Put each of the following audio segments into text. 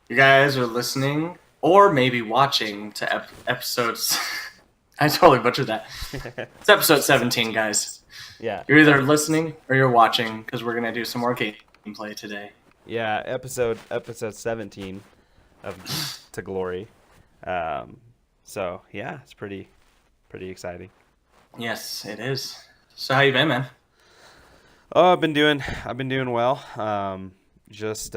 You guys are listening or maybe watching to episodes. I totally butchered that. It's episode 17, guys. Yeah. You're either listening or you're watching because we're going to do some more gameplay today. Yeah, episode 17 of Geeks to Glory. So yeah, it's pretty exciting. Yes, it is. So how you been, man? Oh, I've been doing well. Just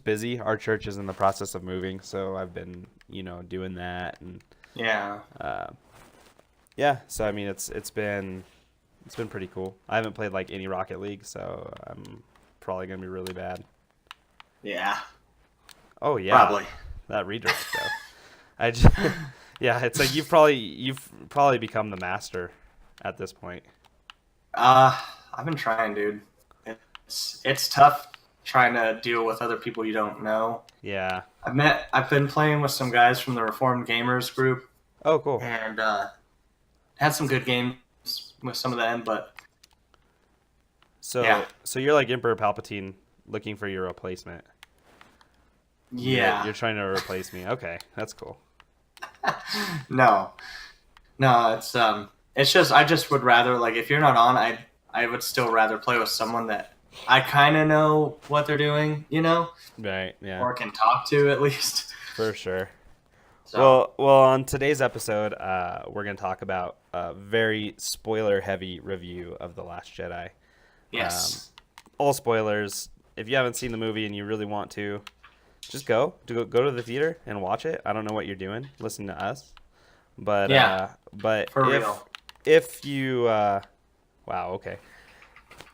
busy. Our church is in the process of moving, so I've been, doing that and Yeah. uh, yeah, so I mean it's been pretty cool. I haven't played like any Rocket League, so I'm probably going to be really bad. Yeah. Oh yeah, Probably. that redirect though. I just, yeah, it's like you've probably become the master at this point. I've been trying, dude. It's tough trying to deal with other people you don't know. Yeah. I've been playing with some guys from the Reformed Gamers group Oh, cool. and had some good games with some of them, but yeah, So you're like Emperor Palpatine looking for your replacement. You're yeah, trying to replace me. Okay, that's cool. no, no, it's just I just would rather like if you're not on, I would still rather play with someone that I kind of know what they're doing, Right. Yeah. or can talk to at least. For sure. So Well, on today's episode, we're gonna talk about a very spoiler-heavy review of The Last Jedi. Um, yes, all spoilers. If you haven't seen the movie and you really want to, just go to the theater and watch it. I don't know what you're doing. Listen to us. But yeah, but for if real. if you wow, okay.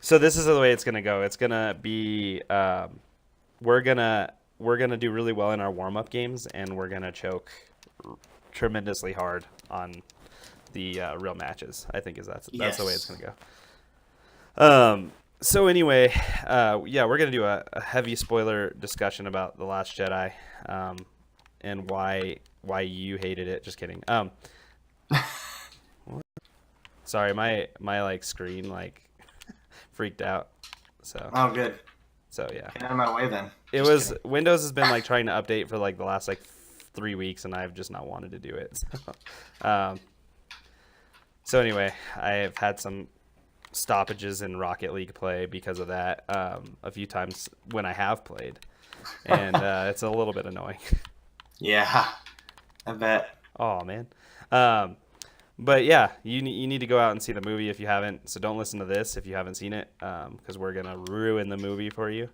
So this is the way it's gonna go. It's gonna be we're gonna we're gonna do really well in our warm up games, and we're gonna choke tremendously hard on the real matches. I think that's the way it's Yes, gonna go. So anyway, yeah, we're gonna do a heavy spoiler discussion about The Last Jedi, um, and why you hated it. Just kidding. Sorry, my like screen like freaked out. So oh good. so yeah, Get out of my way then. it Just was kidding. Windows has been like trying to update for like the last like 3 weeks, and I've just not wanted to do it. Um, so anyway, I have had some stoppages in Rocket League play because of that a few times when I have played, and it's a little bit annoying. Yeah, I bet. Oh man. Um, but yeah, you need to go out and see the movie if you haven't. So don't listen to this if you haven't seen it, because we're gonna ruin the movie for you.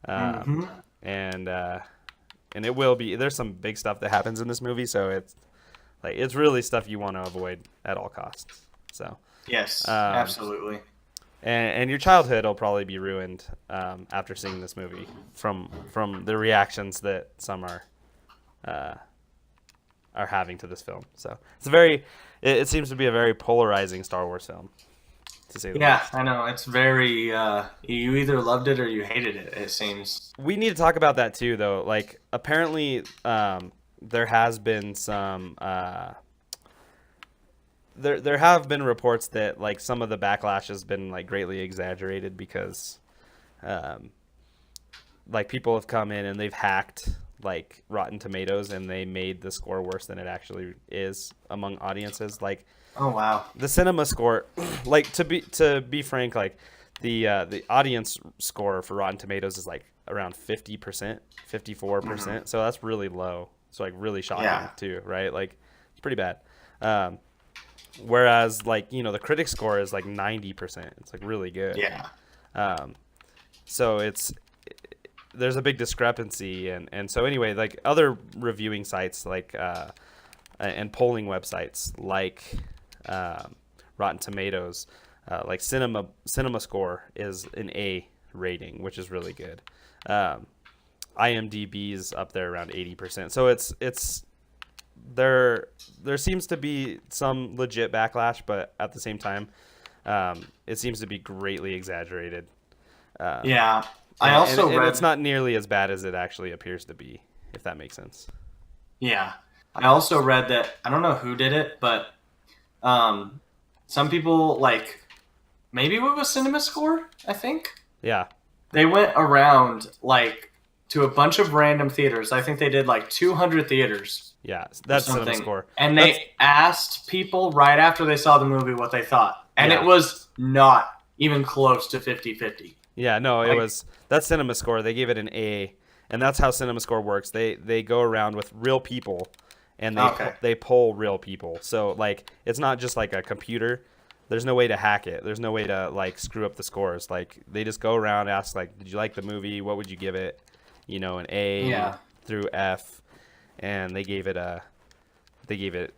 Um, Hmm. and and it will be. There's some big stuff that happens in this movie, so it's really stuff you want to avoid at all costs. So Yes, um, absolutely. and your childhood will probably be ruined after seeing this movie from the reactions that some uh, are having to this film. So it seems to be a very polarizing Star Wars film, to say the Yeah, least. I know. It's very, you either loved it or you hated it, it seems. We need to talk about that too, though. Like, apparently, there has been some there have been reports that like some of the backlash has been like greatly exaggerated because um, like people have come in and they've hacked like Rotten Tomatoes, and they made the score worse than it actually is among audiences. Like Oh, wow. the cinema score, like to be frank, like the audience score for Rotten Tomatoes is like around 50%, Hmm. 54%. So that's really low. So like really shocking Yeah, too, right? Like it's pretty bad. Um, whereas like the critic score is like 90%. It's like really good. yeah. Um, so there's a big discrepancy, and so anyway, like other reviewing sites like and polling websites like Rotten Tomatoes, like Cinema Score is an A rating, which is really good. Um, IMDb's up there around 80%. So it's there there seems to be some legit backlash, but at the same time, it seems to be greatly exaggerated. Um, Yeah. I and also and it's read, not nearly as bad as it actually appears to be, if that makes sense. yeah. I also read that, I don't know who did it, but um, some people, like, maybe it was Cinema Score, I think. Yeah. They went around, like, to a bunch of random theaters. I think they did like 200 theaters. Yeah, Or that's Cinema something. Score. And That's, they asked people right after they saw the movie what they thought. And Yeah. it was not even close to 50-50. yeah, no, it Like- was that's Cinema Score. They gave it an A, and that's how Cinema Score works. They go around with real people, and they poll real people. So like it's not just like a computer. There's no way to hack it. There's no way to like screw up the scores. Like they just go around, ask like, did you like the movie? What would you give it? You know, an A through F, and they gave it,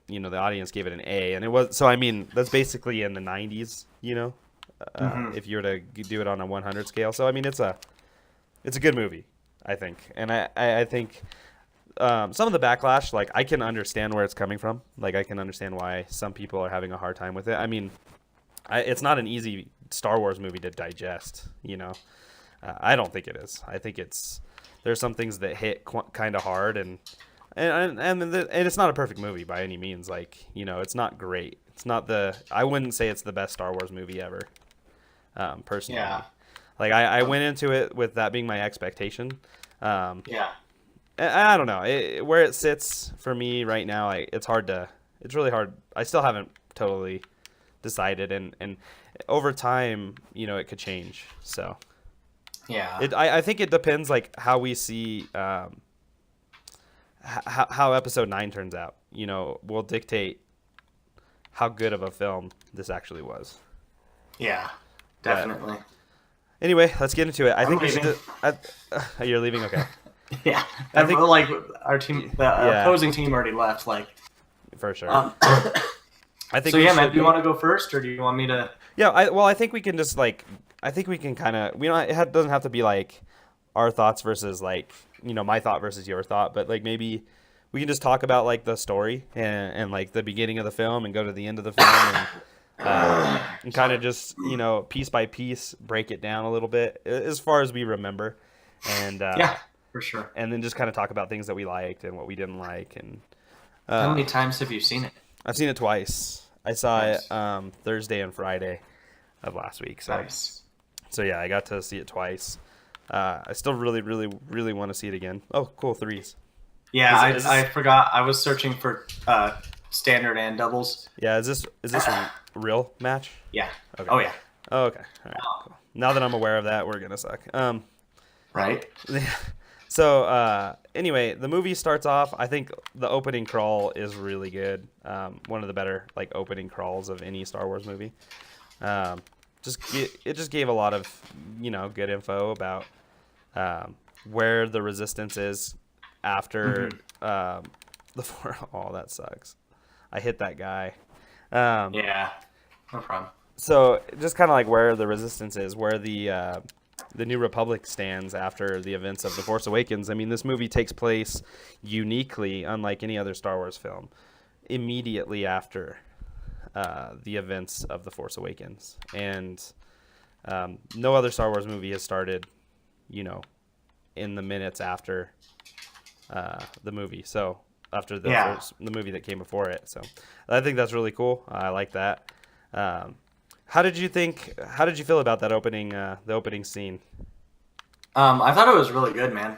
you know, the audience gave it an A, and it was, so I mean, that's basically in the 90s, you know, if you were to do it on a 100 scale. So I mean, it's a good movie, I think, and I think some of the backlash, like I can understand where it's coming from. Like I can understand why some people are having a hard time with it. I mean, it's not an easy Star Wars movie to digest, you know. I don't think it is. I think there's some things that hit kind of hard, and it's not a perfect movie by any means. Like, you know, it's not great. It's not I wouldn't say it's the best Star Wars movie ever, personally. Yeah. Like I went into it with that being my expectation. Yeah. I don't know where it sits for me right now. It's really hard. I still haven't totally decided, and over time, you know, it could change. So Yeah. I think it depends like how we see how episode 9 turns out. You know, will dictate how good of a film this actually was. Yeah. Definitely. Anyway, let's get into it. I think leaving. You're leaving. Okay. Yeah. I think- like our team, the opposing team already left. Like, For sure. I think so we yeah, man. should Do you want to go first, or do you want me to? Yeah, I think we can just like I think we can kind of doesn't have to be like our thoughts versus like, you know, my thought versus your thought, but like maybe we can just talk about like the story and like the beginning of the film and go to the end of the film and kind of just, you know, piece by piece break it down a little bit as far as we remember, and Yeah, for sure. and then just kind of talk about things that we liked and what we didn't like. And How many times have you seen it? I've seen it twice. I saw Nice. it Thursday and Friday of last week. So Nice. So yeah, I got to see it twice. I still really, really, really want to see it again. Oh, cool, threes. Yeah, Is I this- forgot. I was searching for standard and doubles. Yeah, is this a real match? Yeah. Okay. Oh yeah. Oh, okay. All right. Cool. Now that I'm aware of that, we're gonna suck. Right. So anyway, the movie starts off. I think the opening crawl is really good. One of the better like opening crawls of any Star Wars movie. It just gave a lot of, you know, good info about where the Resistance is after the four. Oh, that sucks. I hit that guy. Yeah. No problem. So just kind of like where the Resistance is, where the New Republic stands after the events of The Force Awakens. I mean, this movie takes place uniquely, unlike any other Star Wars film, immediately after the events of The Force Awakens. And no other Star Wars movie has started, you know, in the minutes after the movie. So after the the movie that came before it. So I think that's really cool. I like that. How did you feel about that opening, the opening scene? I thought it was really good, man.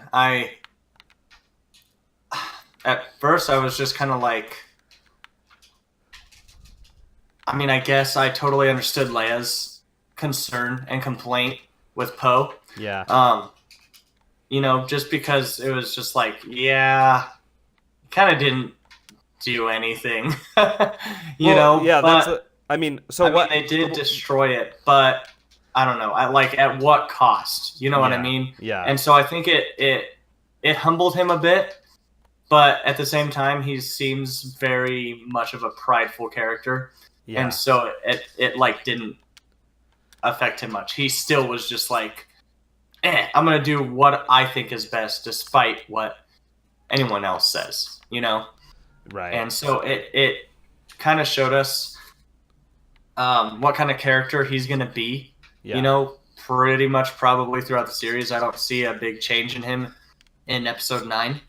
At first I was just kind of like, I mean, I guess I totally understood Leia's concern and complaint with Poe. Yeah. You know, just because it was just like, yeah, kind of didn't do anything. you know? Yeah, but, I mean, they did destroy it, but I don't know. At what cost? You know what I mean? Yeah. And so I think it humbled him a bit, but at the same time, he seems very much of a prideful character, Yeah. and so it like didn't affect him much. He still was just like, I'm gonna do what I think is best, despite what anyone else says. You know? Right. And so it kind of showed us what kind of character he's going to be. Yeah. You know, pretty much probably throughout the series. I don't see a big change in him in episode 9.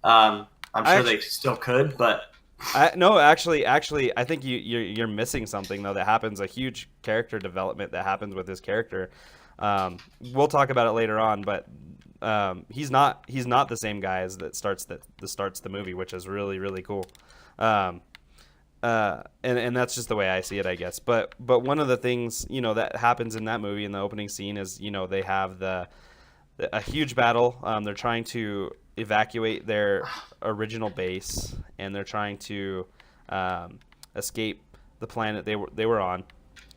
I'm sure they still could, but No, actually, I think you're missing something though. That happens, a huge character development that happens with this character. We'll talk about it later on, but he's not the same guy as that starts the movie, which is really really cool. Um, and that's just the way I see it, I guess. But one of the things that happens in that movie in the opening scene is they have a huge battle. They're trying to evacuate their original base, and they're trying to escape the planet they were on.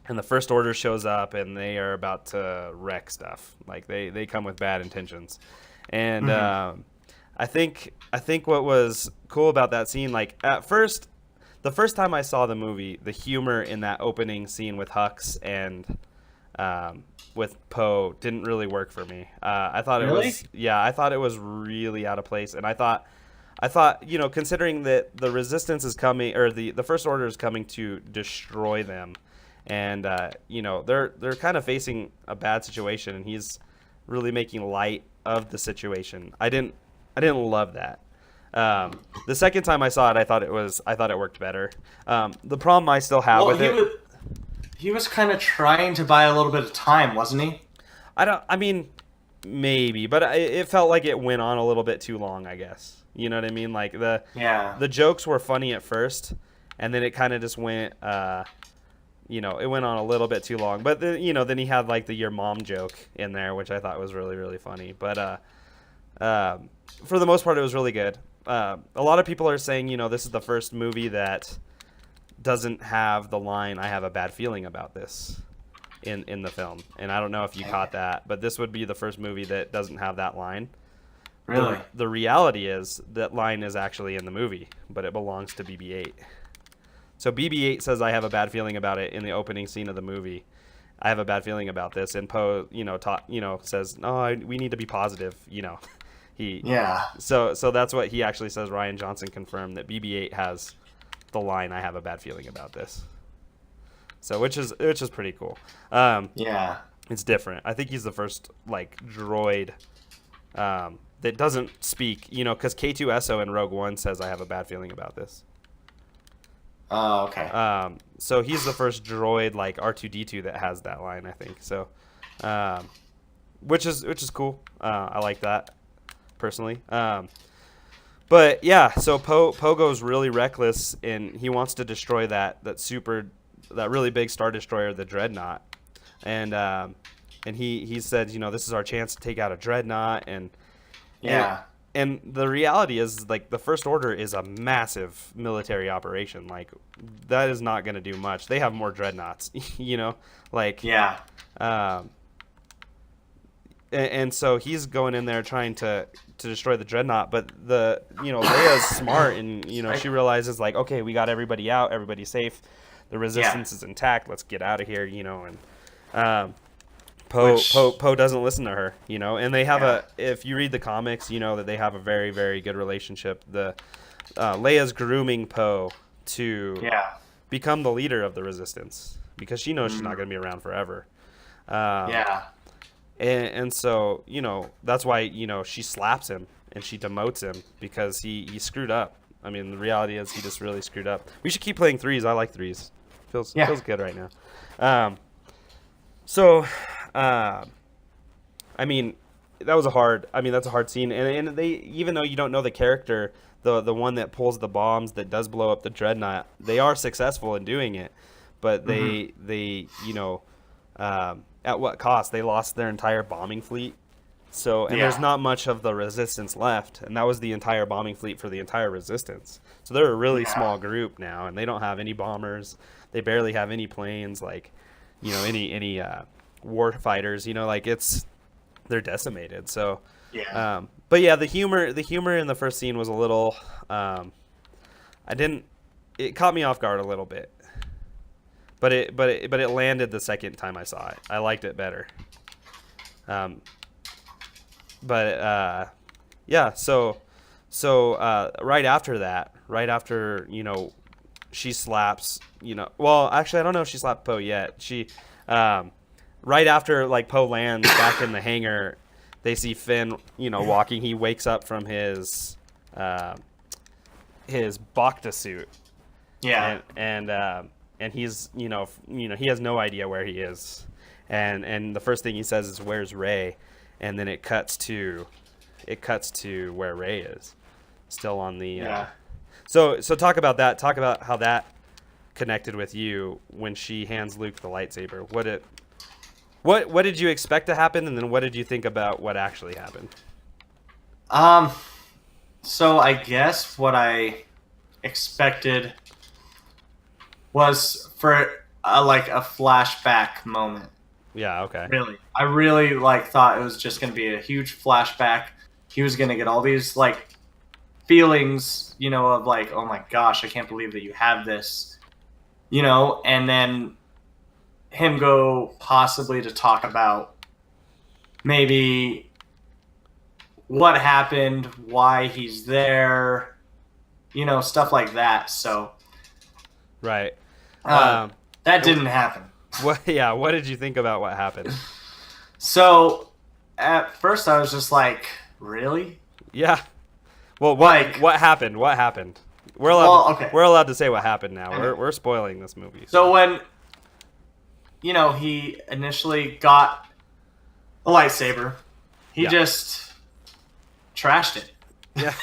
And the First Order shows up, and they are about to wreck stuff. Like they come with bad intentions, and I think what was cool about that scene, like at first, the first time I saw the movie, the humor in that opening scene with Hux and with Poe didn't really work for me. I thought Really? I thought it was really out of place, and I thought, considering that the Resistance is coming, or the First Order is coming to destroy them, and they're kind of facing a bad situation, and he's really making light of the situation. I didn't love that. The second time I saw it, I thought it worked better. The problem I still have with it. He was kind of trying to buy a little bit of time, wasn't he? I mean, maybe, but it felt like it went on a little bit too long, I guess. You know what I mean? Like the jokes were funny at first, and then it kind of just went, it went on a little bit too long. But then he had like the your mom joke in there, which I thought was really, really funny. But for the most part, it was really good. A lot of people are saying, this is the first movie that doesn't have the line "I have a bad feeling about this" in the film, and I don't know if you caught that, but this would be the first movie that doesn't have that line. Really? The reality is that line is actually in the movie, but it belongs to BB-8. So BB-8 says, "I have a bad feeling about it" in the opening scene of the movie. I have a bad feeling about this, and Poe, says, "No, we need to be positive." So that's what he actually says. Ryan Johnson confirmed that BB-8 has the line, "I have a bad feeling about this." So which is pretty cool. It's different. I think he's the first like droid that doesn't speak. Because K2SO in Rogue One says, "I have a bad feeling about this." Oh, okay. So he's the first droid like R2D2 that has that line, I think. So, which is cool. I like that personally. But yeah, so Poe goes really reckless, and he wants to destroy that really big Star Destroyer, the Dreadnought, and he said, this is our chance to take out a Dreadnought, and the reality is, like, the First Order is a massive military operation. Like, that is not going to do much. They have more Dreadnoughts, and so he's going in there trying to destroy the Dreadnought, but Leia's smart, and she realizes, like, okay, we got everybody out, everybody's safe, the Resistance is intact, let's get out of here, and Poe doesn't listen to her, and they have if you read the comics, that they have a very, very good relationship. Leia's grooming Poe to become the leader of the Resistance, because she knows she's not going to be around forever. And so, that's why, she slaps him and she demotes him, because he screwed up. I mean, the reality is he just really screwed up. We should keep playing threes. I like threes. Feels good right now. I mean, that's a hard scene. And they, even though you don't know the character, the one that pulls the bombs that does blow up the Dreadnought, they are successful in doing it. But they at what cost? They lost their entire bombing fleet. So, and there's not much of the Resistance left, and that was the entire bombing fleet for the entire Resistance. So they're a really small group now, and they don't have any bombers. They barely have any planes, like, any war fighters. They're decimated. So, but yeah, the humor in the first scene was a little. It caught me off guard a little bit. But it landed the second time I saw it. I liked it better. So right after she slaps, well, actually I don't know if she slapped Poe yet. She right after, like, Poe lands back in the hangar, they see Finn, walking. He wakes up from his Bacta suit. And he's, he has no idea where he is. And the first thing he says is, "Where's Rey?" and then it cuts to where Rey is, still on the. Yeah. So talk about that. Talk about how that connected with you when she hands Luke the lightsaber. What did you expect to happen, and then what did you think about what actually happened? Um. So I guess what I expected was for like a flashback moment. Yeah. Okay. Really, I really like thought it was just going to be a huge flashback. He was going to get all these like feelings, of like, oh my gosh, I can't believe that you have this, and then him go possibly to talk about maybe what happened, why he's there, stuff like that. So Right. uh, Um, that didn't happen. what? Yeah. What did you think about what happened? So at first I was just like, really? Yeah. Well, Like, what happened? What happened? We're allowed. well, okay. We're allowed to say what happened now. I We're know. we're spoiling this movie. So when, he initially got a lightsaber, he Yeah. just trashed it. Yeah.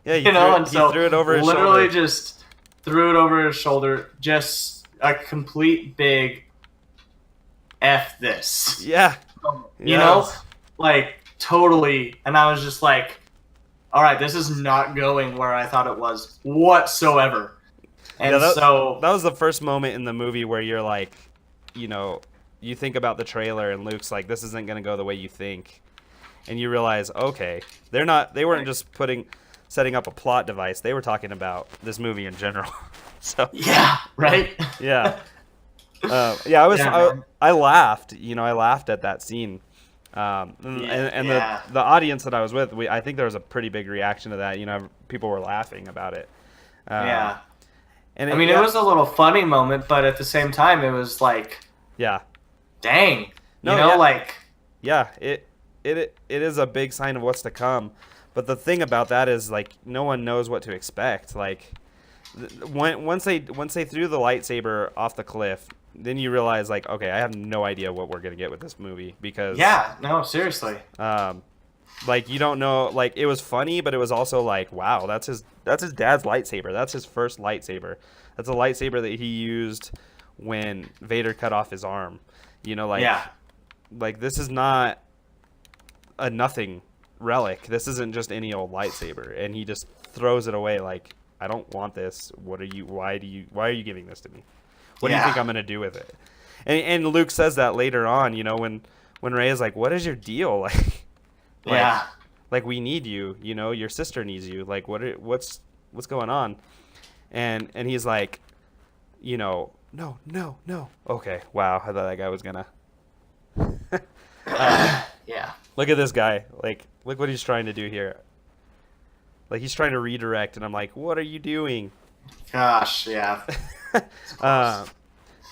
Yeah. And He so threw it over his literally shoulder. just threw it over his shoulder, just a complete big F this. Yeah. You Yeah. know? Like, totally. And I was just like, all right, this is not going where I thought it was whatsoever. And Yeah, so, that was the first moment in the movie where you're like, you think about the trailer and Luke's like, this isn't going to go the way you think. And you realize, okay, they weren't just setting up a plot device. They were talking about this movie in general. So, yeah, right? yeah. Yeah, Yeah, I laughed, I laughed at that scene. And yeah. the audience that I was with, I think there was a pretty big reaction to that. People were laughing about it. Yeah. And I mean, it was a little funny moment, but at the same time, it was like, yeah. dang. No, yeah. Like, Yeah, it is a big sign of what's to come. But the thing about that is like no one knows what to expect. Like once they threw the lightsaber off the cliff, then you realize like, okay, I have no idea what we're gonna get with this movie because yeah, no, seriously. like you don't know. Like it was funny, but it was also like, wow, that's his dad's lightsaber. That's his first lightsaber. That's a lightsaber that he used when Vader cut off his arm. Yeah. Like this is not a nothing relic. This isn't just any old lightsaber, and he just throws it away like, I don't want this. Why are you giving this to me? What do you think I'm gonna do with it? And Luke says that later on, when Rey is like, what is your deal? Yeah. Like we need you, your sister needs you. Like what's going on? And he's like, no. Okay, wow, I thought that guy was gonna Yeah. look at this guy. Like, look what he's trying to do here. Like, he's trying to redirect, and I'm like, what are you doing? Gosh, yeah.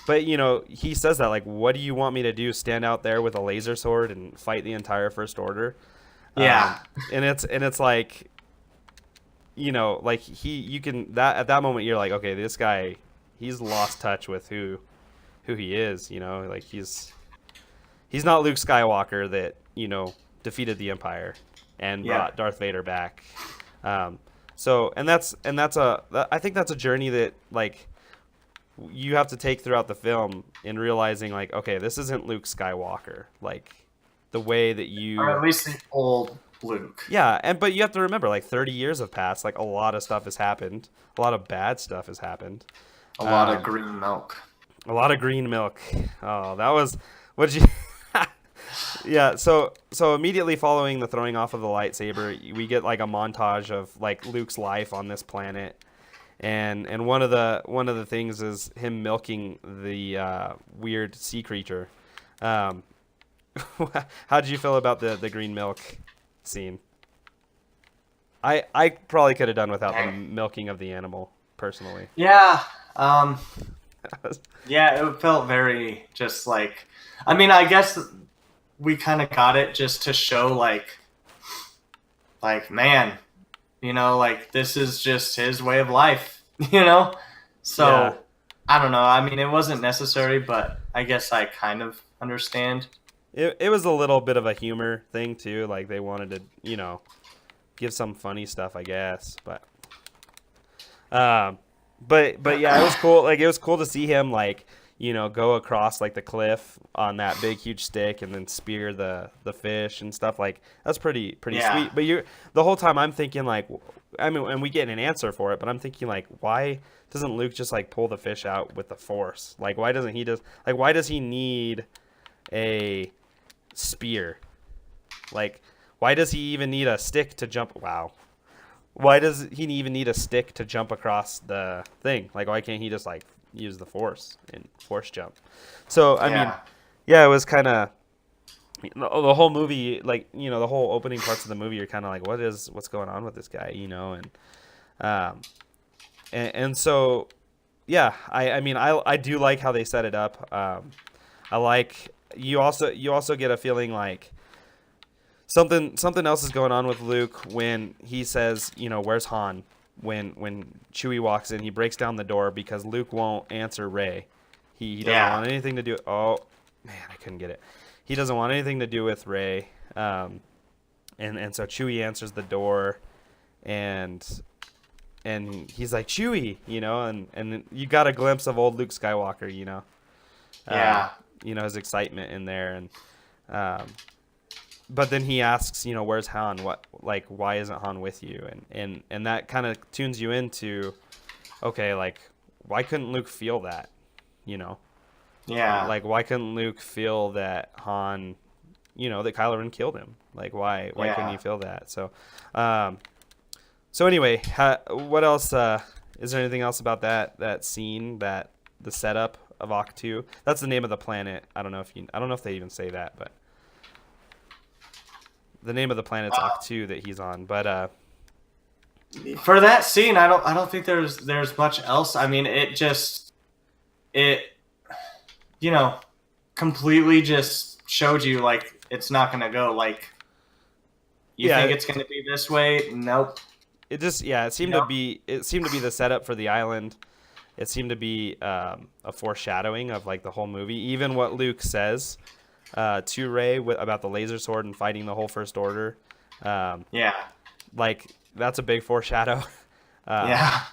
But, he says that, like, what do you want me to do? Stand out there with a laser sword and fight the entire First Order? Yeah. And it's like, like, at that moment, you're like, okay, this guy, he's lost touch with who he is, like, he's not Luke Skywalker that, defeated the Empire and brought Darth Vader back. I think that's a journey that like you have to take throughout the film in realizing like, okay, this isn't Luke Skywalker, like the way that you, or at least the old Luke. Yeah, but you have to remember like 30 years have passed, like a lot of stuff has happened, a lot of bad stuff has happened, A lot of green milk. a lot of green milk. Oh, that was what did you Yeah, so immediately following the throwing off of the lightsaber, we get like a montage of like Luke's life on this planet, and one of the things is him milking the weird sea creature. How did you feel about the green milk scene? I probably could have done without the milking of the animal personally. Yeah. Yeah, it felt very just like, I mean, I guess we kind of got it just to show like man, like this is just his way of life, so Yeah. I don't know, I mean, it wasn't necessary, but I guess I kind of understand. it was a little bit of a humor thing too. Like they wanted to, give some funny stuff, I guess. Um, but yeah, it was cool. Like it was cool to see him like go across like the cliff on that big huge stick and then spear the fish and stuff. Like that's pretty Yeah. sweet. But you the whole time I'm thinking like, I mean, and we get an answer for it, but I'm thinking like, why doesn't Luke just like pull the fish out with the Force? Like why doesn't he just like why does he need a spear? Like why does he even need a stick to jump? Wow. Why does he even need a stick to jump across the thing? Like, why can't he just like use the force and force jump? So, I mean, Yeah. yeah, it was kind of the whole movie, like the whole opening parts of the movie. You're kind of like, what's going on with this guy, um, and so yeah, I mean, I do like how they set it up. I like you also get a feeling like something else is going on with Luke when he says, where's Han? When Chewie walks in, he breaks down the door because Luke won't answer Rey. He doesn't Yeah. want anything to do. Oh man, I couldn't get it. He doesn't want anything to do with Rey. And so Chewie answers the door, and he's like Chewie, and you got a glimpse of old Luke Skywalker, Yeah. his excitement in there, and but then he asks, where's Han? Why isn't Han with you? And that kind of tunes you into, okay, like, why couldn't Luke feel that? You know, Yeah. like why couldn't Luke feel that Han, that Kylo Ren killed him? Like why couldn't he Yeah. feel that? Um, so anyway, what else? Is there anything else about that scene, that the setup of Octu? That's the name of the planet. I don't know if they even say that, but the name of the planet's Octu that he's on. But For that scene, I don't think there's much else. I mean, it you know completely just showed you like it's not gonna go like you yeah, think it's gonna be this way. Nope. it just it seemed to Nope. be the setup for the island. It seemed to be a foreshadowing of like the whole movie. Even what Luke says to Rey about the laser sword and fighting the whole First Order, um, Yeah. like that's a big foreshadow. uh, Yeah.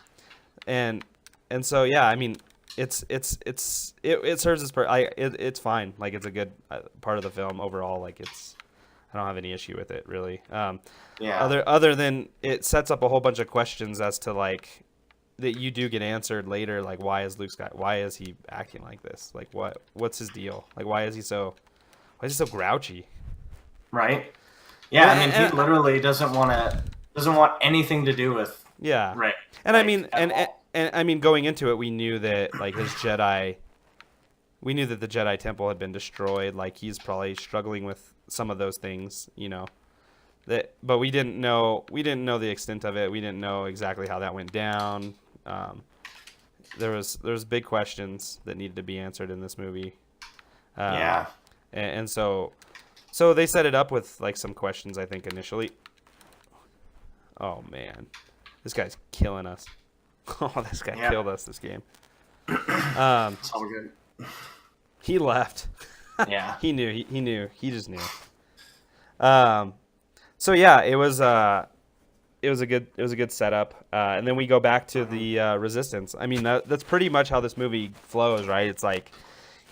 and so yeah, I mean, it serves its it's fine. Like it's a good part of the film overall. Like I don't have any issue with it really. Yeah. Other than it sets up a whole bunch of questions as to like that you do get answered later. Like why is he acting like this? Like what's his deal? Like why is he so grouchy? Right. Yeah. I mean, he And literally doesn't want anything to do with yeah, Ray. and I Like, mean, at all. and I mean, going into it, we knew that like we knew that the Jedi Temple had been destroyed. Like he's probably struggling with some of those things. But we didn't know the extent of it. We didn't know exactly how that went down. Um, there was big questions that needed to be answered in this movie. Yeah. And so they set it up with like some questions, I think, initially. Oh man, this guy's killing us. Oh, this guy Yeah. killed us this game. It's all good. He left. Yeah. He knew. He knew. He just knew. So yeah, it was a good setup. And then we go back to the Resistance. I mean, that's pretty much how this movie flows, right? It's like,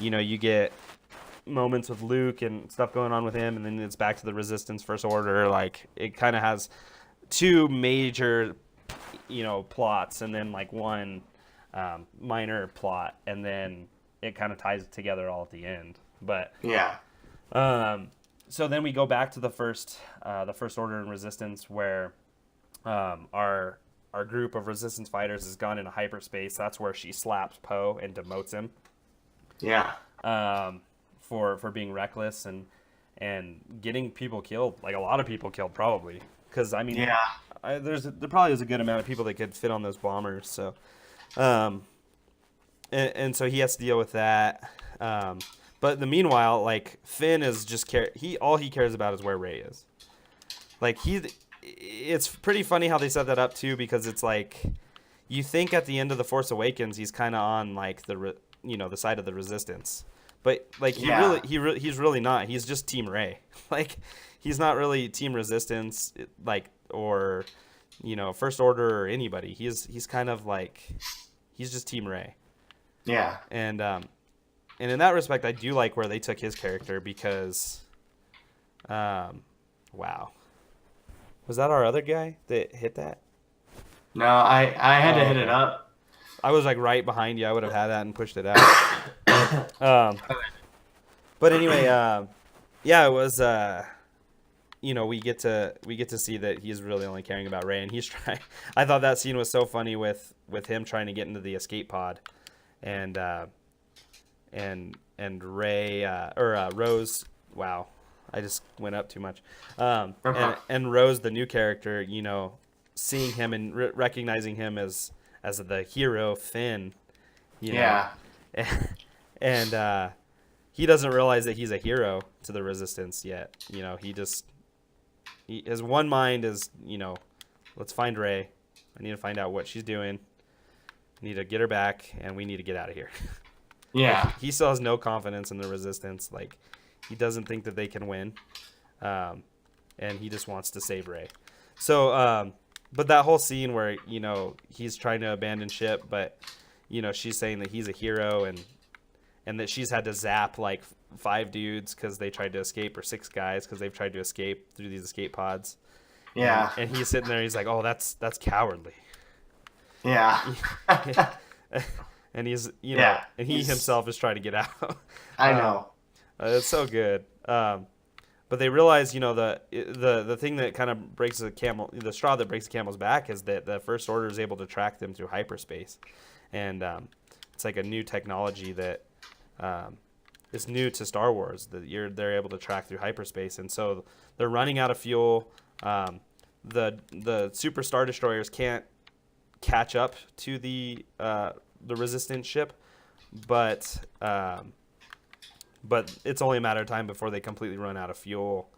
you get moments with Luke and stuff going on with him, and then it's back to the Resistance, First Order. Like it kind of has two major, plots, and then like one minor plot, and then it kind of ties it together all at the end. But Yeah. so then we go back to the First Order and Resistance, where our group of Resistance fighters has gone into hyperspace. That's where she slaps Poe and demotes him. Yeah. For being reckless and getting people killed, like a lot of people killed probably, because I mean, Yeah. there probably is a good amount of people that could fit on those bombers. So, and so he has to deal with that. But in the meanwhile, like Finn is just all he cares about is where Rey is. Like it's pretty funny how they set that up too, because it's like you think at the end of The Force Awakens he's kind of on like the side of the Resistance. But like Yeah. he's really not. He's just Team Ray. Like he's not really Team Resistance, like, or First Order or anybody. He's kind of like he's just Team Ray. Yeah. And in that respect, I do like where they took his character because, wow, was that our other guy that hit that? No, I had to Oh, hit it okay. up. I was like right behind you. I would have had that and pushed it out. Um, but anyway, yeah, it was. We get to see that he's really only caring about Ray, and he's trying. I thought that scene was so funny with him trying to get into the escape pod, and Ray or Rose. Wow, I just went up too much. And Rose, the new character, seeing him and recognizing him as the hero Finn, you know, Yeah. and he doesn't realize that he's a hero to the Resistance yet. His one mind is, let's find Ray. I need to find out what she's doing. I need to get her back, and we need to get out of here. Like Yeah. he still has no confidence in the Resistance. Like he doesn't think that they can win, and he just wants to save Ray. So, but that whole scene where he's trying to abandon ship, but she's saying that he's a hero, and that she's had to zap like 5 dudes because they tried to escape, or 6 guys because they've tried to escape through these escape pods. Yeah. And he's sitting there. He's like, "Oh, that's cowardly." Yeah. And he's Yeah. and he himself is trying to get out. I know. It's so good. But they realize, the thing that kind of breaks the straw that breaks the camel's back is that the First Order is able to track them through hyperspace, and it's like a new technology that is new to Star Wars, that they're able to track through hyperspace, and so they're running out of fuel. The Super Star Destroyers can't catch up to the Resistance ship, but it's only a matter of time before they completely run out of fuel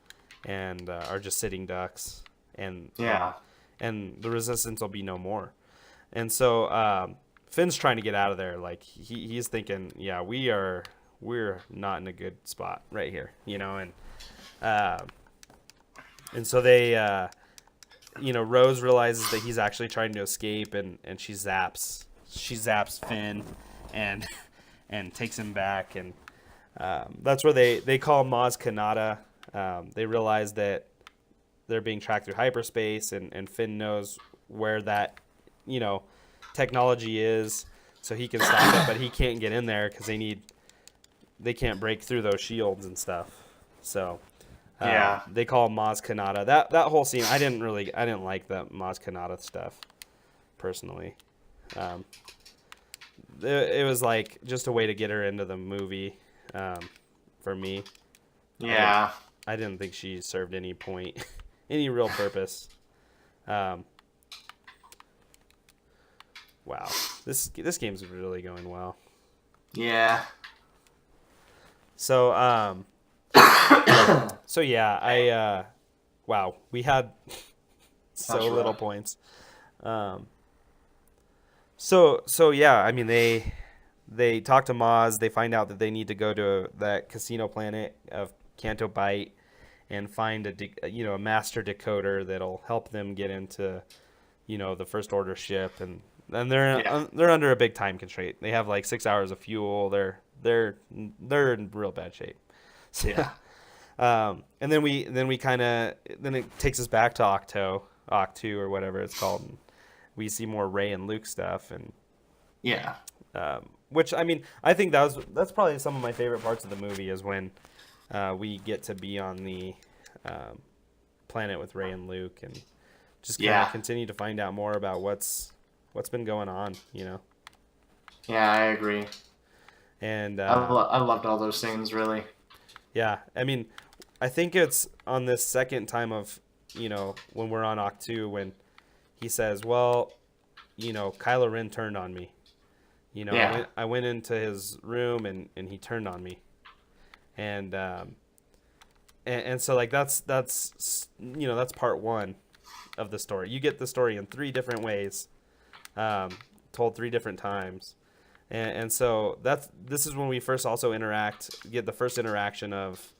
and are just sitting ducks, and Yeah. and the Resistance will be no more. And so Finn's trying to get out of there. Like he's thinking, yeah, we're not in a good spot right here, and so they Rose realizes that he's actually trying to escape, and she zaps Finn and and takes him back, and that's where they call Maz Kanata. They realize that they're being tracked through hyperspace, and Finn knows where that technology is, so he can stop it, but he can't get in there because they can't break through those shields and stuff. So Yeah. they call Maz Kanata. That whole scene, I didn't like the Maz Kanata stuff personally. It was like just a way to get her into the movie, for me. Yeah. I didn't think she served any point, any real purpose. Wow, this game's really going well. Yeah. So so yeah, wow, we had so That's little rough. points. So yeah, I mean they talk to Maz. They find out that they need to go to that casino planet of Canto Bight and find a master decoder that'll help them get into the First Order ship, and Yeah. they're under a big time constraint. They have like 6 hours of fuel. They're in real bad shape. So, Yeah. and then it takes us back to Octo or whatever it's called. And we see more Rey and Luke stuff, and Yeah. which, I mean, I think that's probably some of my favorite parts of the movie is when we get to be on the planet with Rey and Luke, and just kind Yeah. of continue to find out more about what's been going on, Yeah, I agree. And I loved all those scenes, really. yeah, I mean, I think it's on this second time of when we're on Octu, when he says, "Well, Kylo Ren turned on me. Yeah. I went into his room and he turned on me." And so like that's part one of the story. You get the story in 3 different ways, told 3 different times, And so this is when we first also get the first interaction of,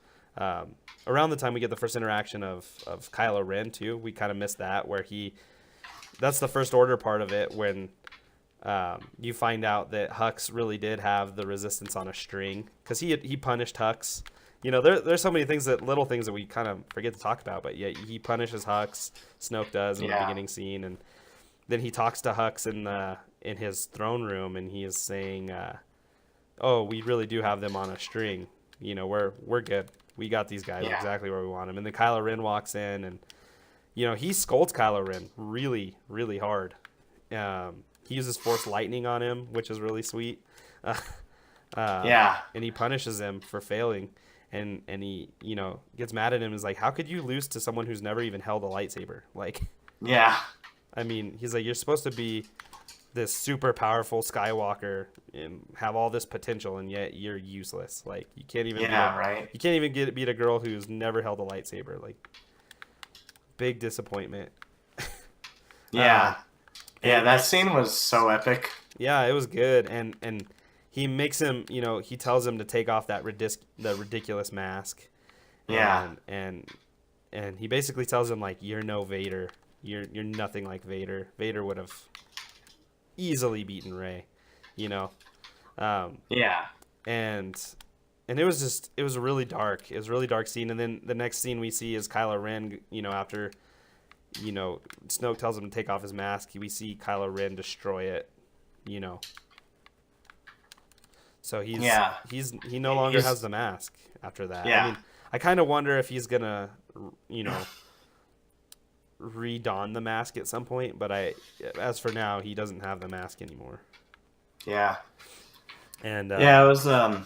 around the time we get the first interaction of Kylo Ren too. We kind of missed that where that's the first order part of it when you find out that Hux really did have the resistance on a string because he punished Hux. There's so many little things that we kind of forget to talk about, but yeah, he punishes Hux. Snoke does in the beginning scene, and then he talks to Hux in his throne room, and he is saying, "Oh, we really do have them on a string. We're good. We got these guys exactly where we want them." And then Kylo Ren walks in, and he scolds Kylo Ren really, really hard. He uses Force Lightning on him, which is really sweet. And he punishes him for failing, and he gets mad at him. Is like, how could you lose to someone who's never even held a lightsaber? Like, I mean, he's like, you're supposed to be this super powerful Skywalker and have all this potential, and yet you're useless. Like, you can't even you can't even beat a girl who's never held a lightsaber. Like, big disappointment. That scene was so epic. Yeah, it was good, and he makes him, he tells him to take off the ridiculous mask. And he basically tells him, like, you're no Vader. You're nothing like Vader. Vader would have easily beaten Rey, And it was really dark. It was a really dark scene. And then the next scene we see is Kylo Ren, after Snoke tells him to take off his mask, we see Kylo Ren destroy it, So he no longer has the mask after that. Yeah. I mean, I kind of wonder if he's gonna, redon the mask at some point, but as for now, he doesn't have the mask anymore. Yeah. And it was I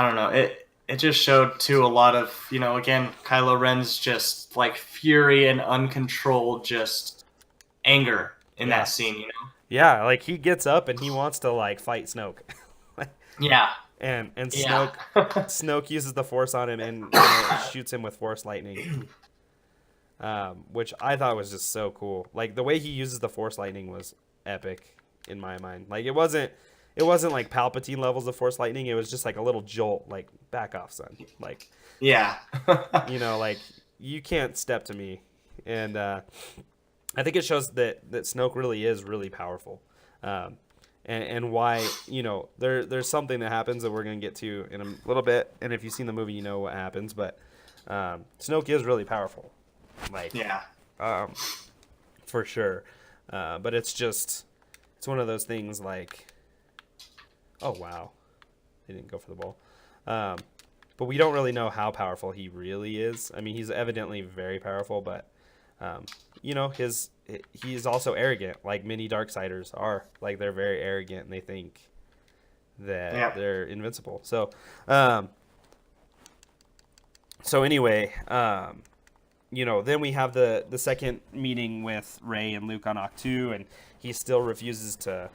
don't know, it just showed too a lot of, again, Kylo Ren's just like fury and uncontrolled just anger in that scene, Yeah, like he gets up and he wants to like fight Snoke. And Snoke uses the Force on him and shoots him with Force Lightning, which I thought was just so cool. Like the way he uses the Force Lightning was epic in my mind. Like it wasn't like Palpatine levels of Force Lightning. It was just like a little jolt, like back off, son. Like like you can't step to me. And I think it shows that Snoke really is really powerful. And why, there's something that happens that we're going to get to in a little bit. And if you've seen the movie, you know what happens. But Snoke is really powerful. Like, for sure. But it's one of those things like, oh, wow. He didn't go for the ball. But we don't really know how powerful he really is. I mean, he's evidently very powerful, but, he's also arrogant, like many Darksiders are. Like they're very arrogant and they think that they're invincible. So anyway, then we have the second meeting with Rey and Luke on Ahch-To, and he still refuses to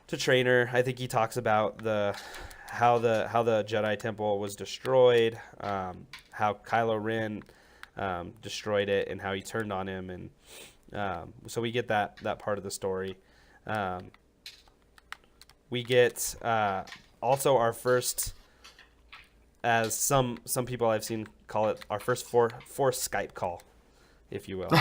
train her. I think he talks about how the Jedi Temple was destroyed, how Kylo Ren destroyed it, and how he turned on him, and so we get that part of the story. We get also our first, as some people I've seen call it, our first Force Skype call, if you will,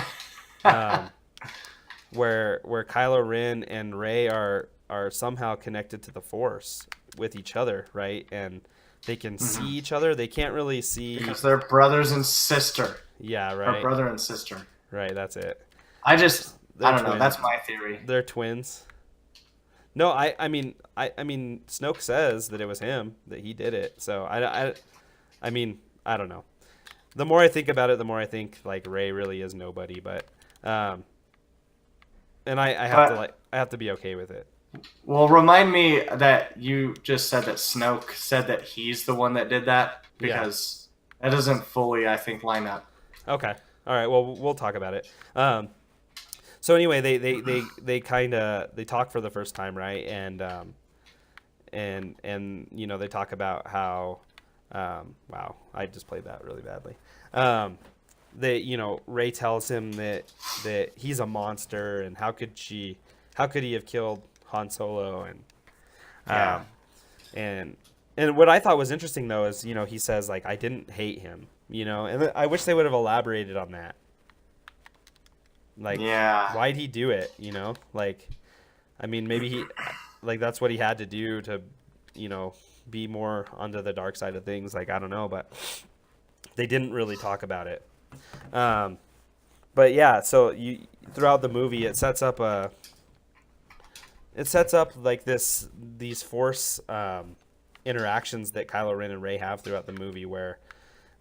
where Kylo Ren and Rey are somehow connected to the Force with each other, right? And they can see each other. They can't really see because they're brothers and sister. Yeah, right. Or brother and sister. Right, that's it. I don't know. That's my theory. They're twins. No, I mean, Snoke says that it was him, that he did it. So I mean, I don't know. The more I think about it, the more I think like Rey really is nobody. But, and I have to be okay with it. Well, remind me that you just said that Snoke said that he's the one that did that, because that doesn't fully, I think, line up. Okay. All right. Well, we'll talk about it. So anyway, they talk for the first time, right? And they talk about how, wow, I just played that really badly. Rey tells him that he's a monster, and how could how could he have killed Han Solo? Yeah. Um, and and what I thought was interesting though is, he says like, I didn't hate him, and I wish they would have elaborated on that. Like, Yeah. why'd he do it? Like, I mean, maybe like that's what he had to do to, be more onto the dark side of things. Like, I don't know, but they didn't really talk about it. But yeah, so throughout the movie, it sets up like these Force interactions that Kylo Ren and Rey have throughout the movie, where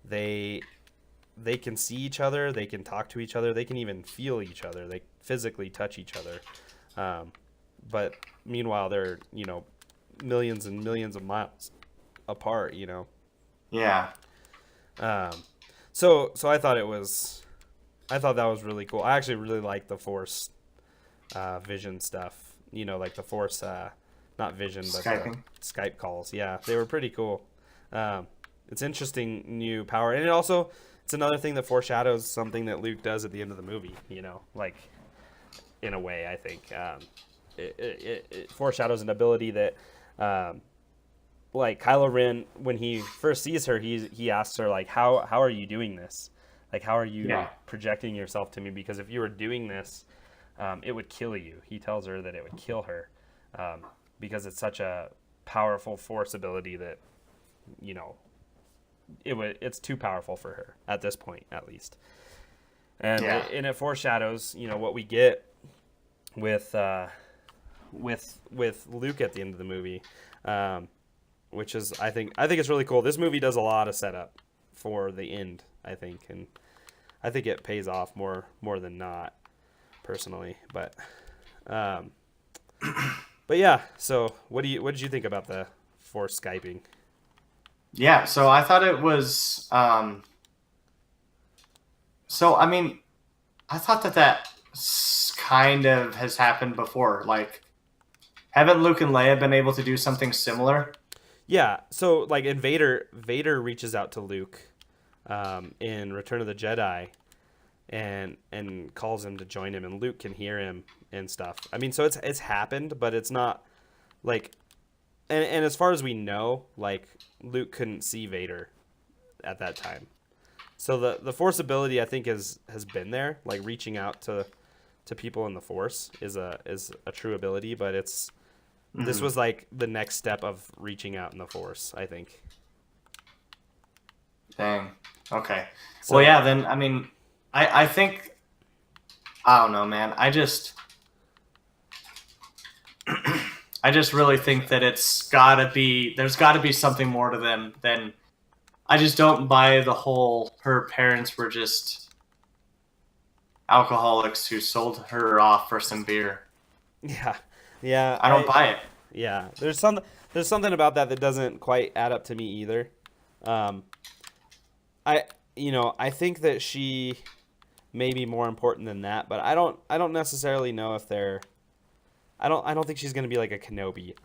they can see each other, they can talk to each other, they can even feel each other, they physically touch each other. But meanwhile, they're millions and millions of miles apart. Yeah. So I thought that was really cool. I actually really liked the Force Vision stuff. Like the Force, not Vision, but the Skype calls. Yeah, they were pretty cool. It's interesting new power, and it's another thing that foreshadows something that Luke does at the end of the movie. Like in a way, I think it foreshadows an ability that, like Kylo Ren, when he first sees her, he asks her like, how are you doing this? Like, how are you projecting yourself to me? Because if you were doing this, it would kill you. He tells her that it would kill her, because it's such a powerful Force ability that, it's too powerful for her at this point, at least. And it foreshadows, what we get with Luke at the end of the movie, which is I think it's really cool. This movie does a lot of setup for the end, I think, and I think it pays off more than not, personally. But yeah. So what did you think about the Force Skyping? Yeah, so I thought it was so I mean, I thought that kind of has happened before. Like, haven't Luke and Leia been able to do something similar? Yeah, so like Vader reaches out to Luke in Return of the Jedi and calls him to join him, and Luke can hear him and stuff. I mean, so it's happened, but it's not like, and as far as we know, like Luke couldn't see Vader at that time. So the Force ability, I think, has been there, like reaching out to people in the Force is a true ability, but this was like the next step of reaching out in the Force, I think. Dang. Okay. So, well, yeah, then, I mean, I think, I don't know, man. I just really think that there's gotta be something more to them than, I just don't buy the whole, her parents were just alcoholics who sold her off for some beer. Yeah, I don't buy it. Yeah, there's something about that doesn't quite add up to me either. I think that she may be more important than that, but I don't necessarily know if they're. I don't think she's gonna be like a Kenobi.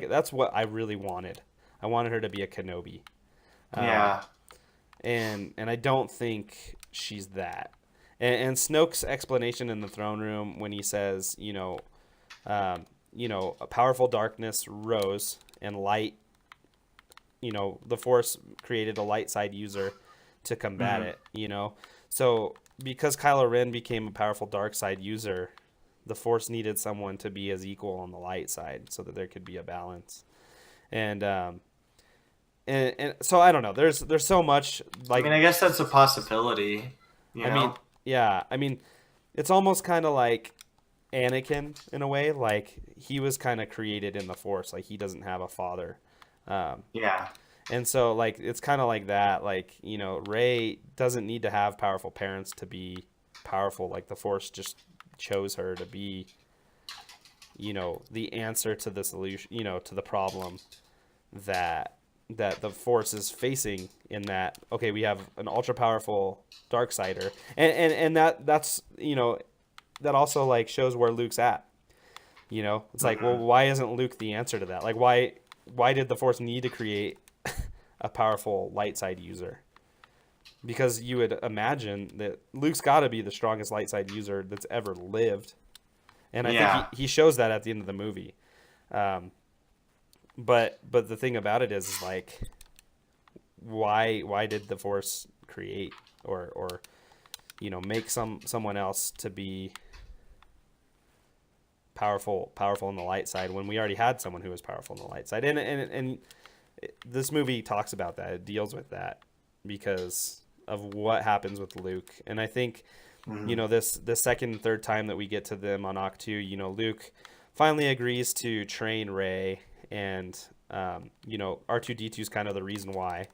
That's what I really wanted. I wanted her to be a Kenobi. Yeah. And I don't think she's that. And Snoke's explanation in the throne room when he says, a powerful darkness rose and light, the Force created a light side user to combat it, So because Kylo Ren became a powerful dark side user, the Force needed someone to be as equal on the light side so that there could be a balance. And so I don't know. There's so much, like, I mean, I guess that's a possibility. I mean, yeah. I mean, it's almost kind of like Anakin in a way. Like, he was kind of created in the Force. Like, he doesn't have a father. Yeah. And so, like, it's kind of like that. Like, Rey doesn't need to have powerful parents to be powerful. Like, the Force just chose her to be, the answer to the solution, to the problem that the Force is facing, in that, okay, we have an ultra powerful Darksider, and that's that also, like, shows where Luke's at. It's like, well, why isn't Luke the answer to that? Like, why did the Force need to create a powerful light side user? Because you would imagine that Luke's got to be the strongest light side user that's ever lived, And I think Yeah. he shows that at the end of the movie. Um, but the thing about it is like, why did the Force create or make someone else to be powerful on the light side when we already had someone who was powerful on the light side? And this movie talks about that. It deals with that because of what happens with Luke. And I think Mhm. this second and third time that we get to them on Octu, Luke finally agrees to train Rey, and R2D2 is kind of the reason why.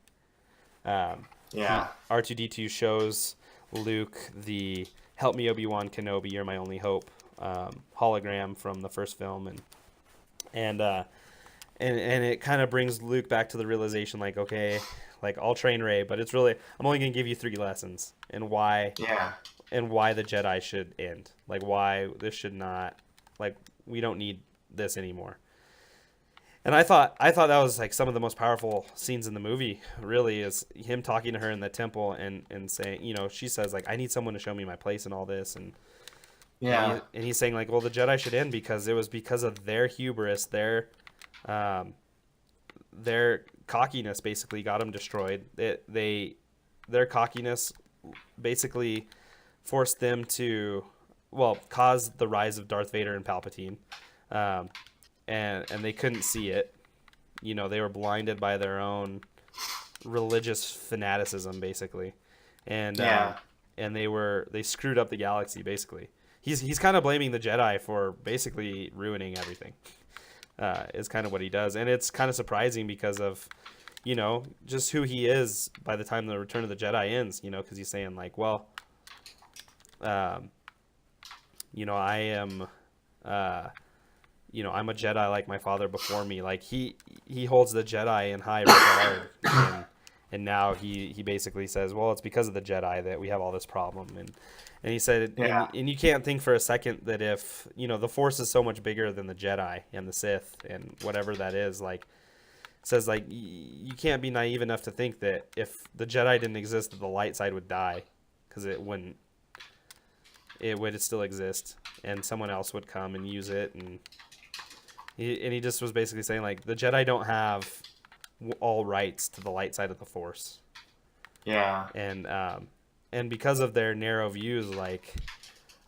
Yeah. R2D2 shows Luke the "Help me, Obi-Wan Kenobi, you're my only hope" hologram from the first film, and uh, and it kind of brings Luke back to the realization, like, okay, like, I'll train Rey, but it's really, I'm only gonna give you 3 lessons, Yeah. and why the Jedi should end, like why this should not, like, we don't need this anymore. And I thought that was like some of the most powerful scenes in the movie. Really, is him talking to her in the temple and saying, she says like, I need someone to show me my place in all this, Yeah. and he's saying like, well, the Jedi should end because it was because of their hubris, um, their cockiness basically got them destroyed. Their cockiness basically forced them to, well, cause the rise of Darth Vader and Palpatine. Um, and they couldn't see it. They were blinded by their own religious fanaticism, basically, and Yeah. they screwed up the galaxy. Basically, he's kind of blaming the Jedi for basically ruining everything. Is kind of what he does, and it's kind of surprising because of just who he is by the time the Return of the Jedi ends. Because he's saying like, well, um, I am. I'm a Jedi like my father before me. Like he holds the Jedi in high regard, and now he basically says, well, it's because of the Jedi that we have all this problem, and he said, Yeah. and you can't think for a second that if the Force is so much bigger than the Jedi and the Sith and whatever that is, like, says like you can't be naive enough to think that if the Jedi didn't exist, that the light side would die, because it wouldn't. It would still exist, and someone else would come and use it, and he just was basically saying like the Jedi don't have all rights to the light side of the Force, Yeah. and because of their narrow views, like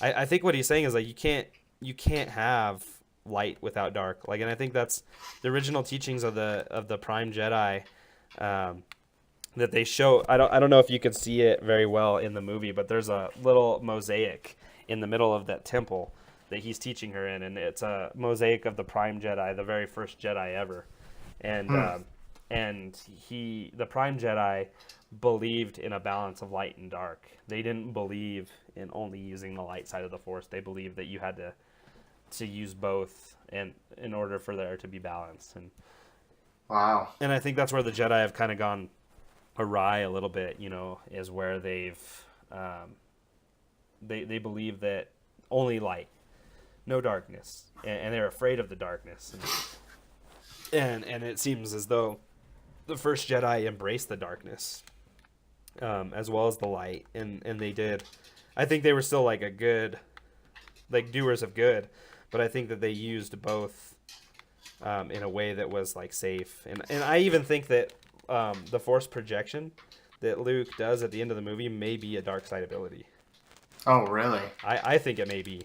I think what he's saying is like you can't have light without dark, like, and I think that's the original teachings of the Prime Jedi, that they show. I don't know if you could see it very well in the movie, but there's a little mosaic in the middle of that temple that he's teaching her in, and it's a mosaic of the Prime Jedi, the very first Jedi ever, and the Prime Jedi believed in a balance of light and dark. They didn't believe in only using the light side of the Force. They believed that you had to use both, and in order for there to be balance. Wow. And I think that's where the Jedi have kind of gone awry a little bit. Is where they've they believe that only light, no darkness, and they're afraid of the darkness, and it seems as though the first Jedi embraced the darkness, as well as the light, and they did. I think they were still like a good, like, doers of good, but I think that they used both, in a way that was like safe, and I even think that the Force projection that Luke does at the end of the movie may be a dark side ability. Oh, really? I think it may be.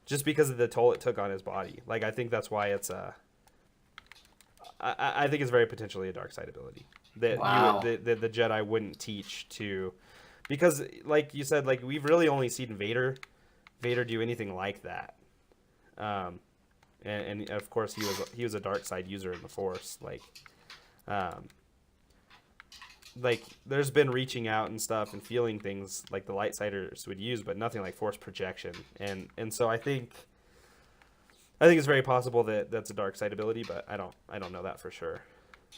Just because of the toll it took on his body. Like, I think that's why it's I think it's very potentially a dark side ability that Wow. that the Jedi wouldn't teach to, because like you said, like, we've really only seen Vader do anything like that. And of course he was a dark side user in the Force. Like there's been reaching out and stuff and feeling things like the lightsiders would use, but nothing like Force projection. And so I think it's very possible that that's a dark side ability, but I don't know that for sure.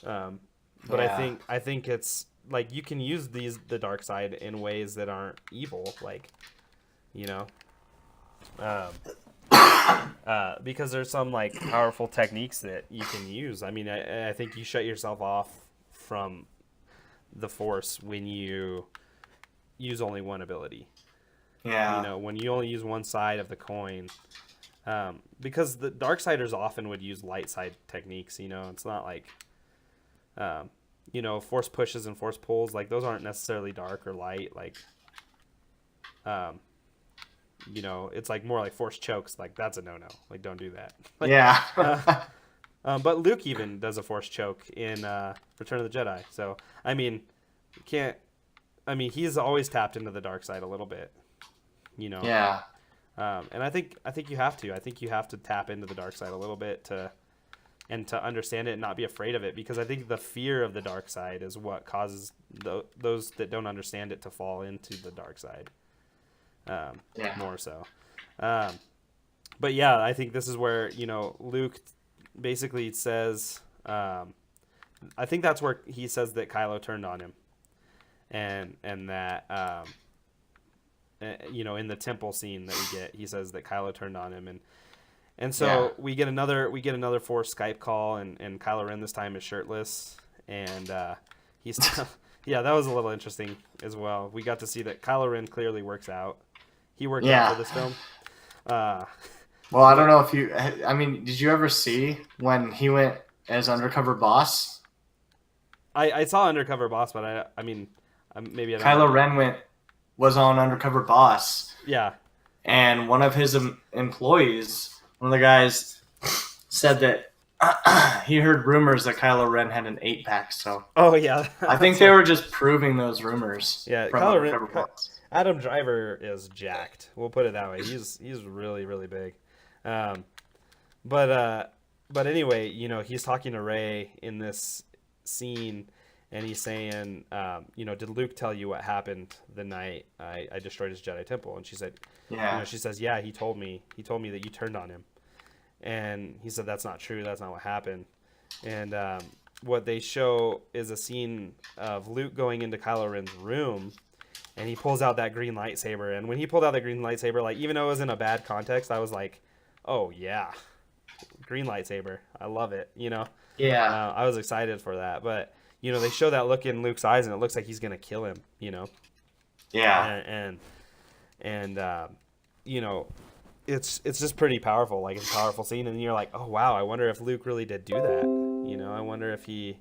But Yeah. I think it's like you can use the dark side in ways that aren't evil, like, you know, because there's some like powerful techniques that you can use. I mean, I think you shut yourself off from the Force when you use only one ability. Yeah. When you only use one side of the coin. Because the Darksiders often would use light side techniques, it's not like, force pushes and force pulls, like those aren't necessarily dark or light, like, um, it's like more like force chokes, like that's a no-no, like don't do that. Like, Yeah. uh, but Luke even does a force choke in Return of the Jedi, so, I mean, can't, I mean, he's always tapped into the dark side a little bit, Yeah. And I think you have to. I think you have to tap into the dark side a little bit to understand it and not be afraid of it, because I think the fear of the dark side is what causes those that don't understand it to fall into the dark side. Yeah. More so. But yeah, I think this is where Luke basically says. I think that's where he says that Kylo turned on him, and that. In the temple scene that we get, he says that Kylo turned on him, and so we get another Force Skype call, and Kylo Ren this time is shirtless, and he's yeah, that was a little interesting as well. We got to see that Kylo Ren clearly works out. He worked out for this film. Well, I don't know if you. I mean, did you ever see when he went as undercover boss? I saw Undercover Boss, but I mean, maybe I don't Kylo know. Ren was on undercover boss. Yeah. And one of his employees, one of the guys, said that he heard rumors that Kylo Ren had an 8-pack. So Oh yeah. I think they were just proving those rumors. Yeah, from Kylo Ren. Undercover Boss. Adam Driver is jacked. We'll put it that way. He's really really big. But anyway, he's talking to Rey in this scene, and he's saying, did Luke tell you what happened the night I destroyed his Jedi temple? And she said, Yeah. she says, yeah, he told me that you turned on him. And he said, that's not true. That's not what happened. And what they show is a scene of Luke going into Kylo Ren's room, and he pulls out that green lightsaber. And when he pulled out that green lightsaber, like, even though it was in a bad context, I was like, oh yeah, green lightsaber. I love it. Yeah. I was excited for that. But, they show that look in Luke's eyes, and it looks like he's going to kill him, Yeah. And it's just pretty powerful. Like, it's a powerful scene, and you're like, oh wow, I wonder if Luke really did do that. I wonder if he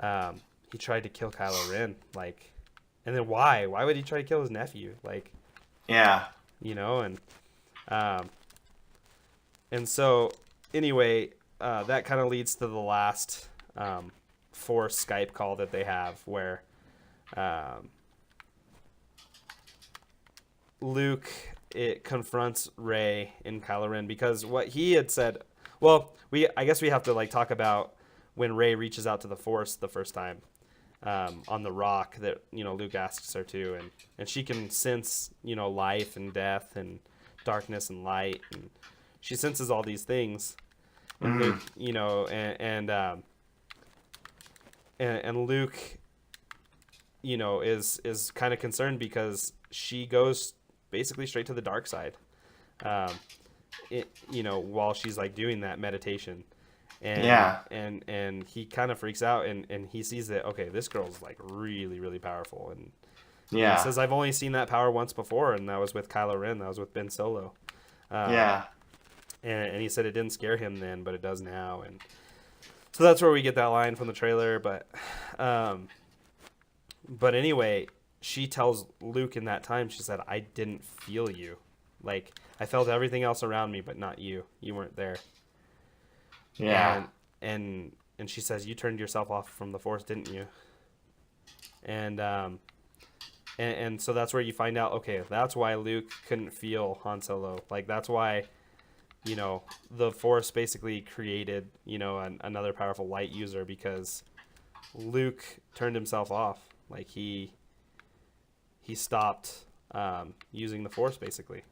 tried to kill Kylo Ren, like, and then why would he try to kill his nephew, like, Yeah. And so anyway, that kind of leads to the last Force Skype call that they have, where Luke confronts Rey and Kylo Ren, because what he had said. Well, I guess we have to like talk about when Rey reaches out to the Force the first time on the rock that Luke asks her to, and she can sense life and death and darkness and light, and she senses all these things, and Luke, and Luke, is kind of concerned because she goes basically straight to the dark side, while she's like doing that meditation, and and he kind of freaks out, and he sees that, okay, this girl's like really really powerful, and he says, I've only seen that power once before, and that was with Kylo Ren, that was with Ben Solo. And he said it didn't scare him then, but it does now, and so that's where we get that line from the trailer. But anyway, she tells Luke in that time, she said, I didn't feel you. Like, I felt everything else around me, but not you. You weren't there. Yeah. And she says, you turned yourself off from the Force, didn't you? And so that's where you find out, okay, that's why Luke couldn't feel Han Solo. Like, that's why, the Force basically created, another powerful light user, because Luke turned himself off. Like, he stopped using the Force, basically.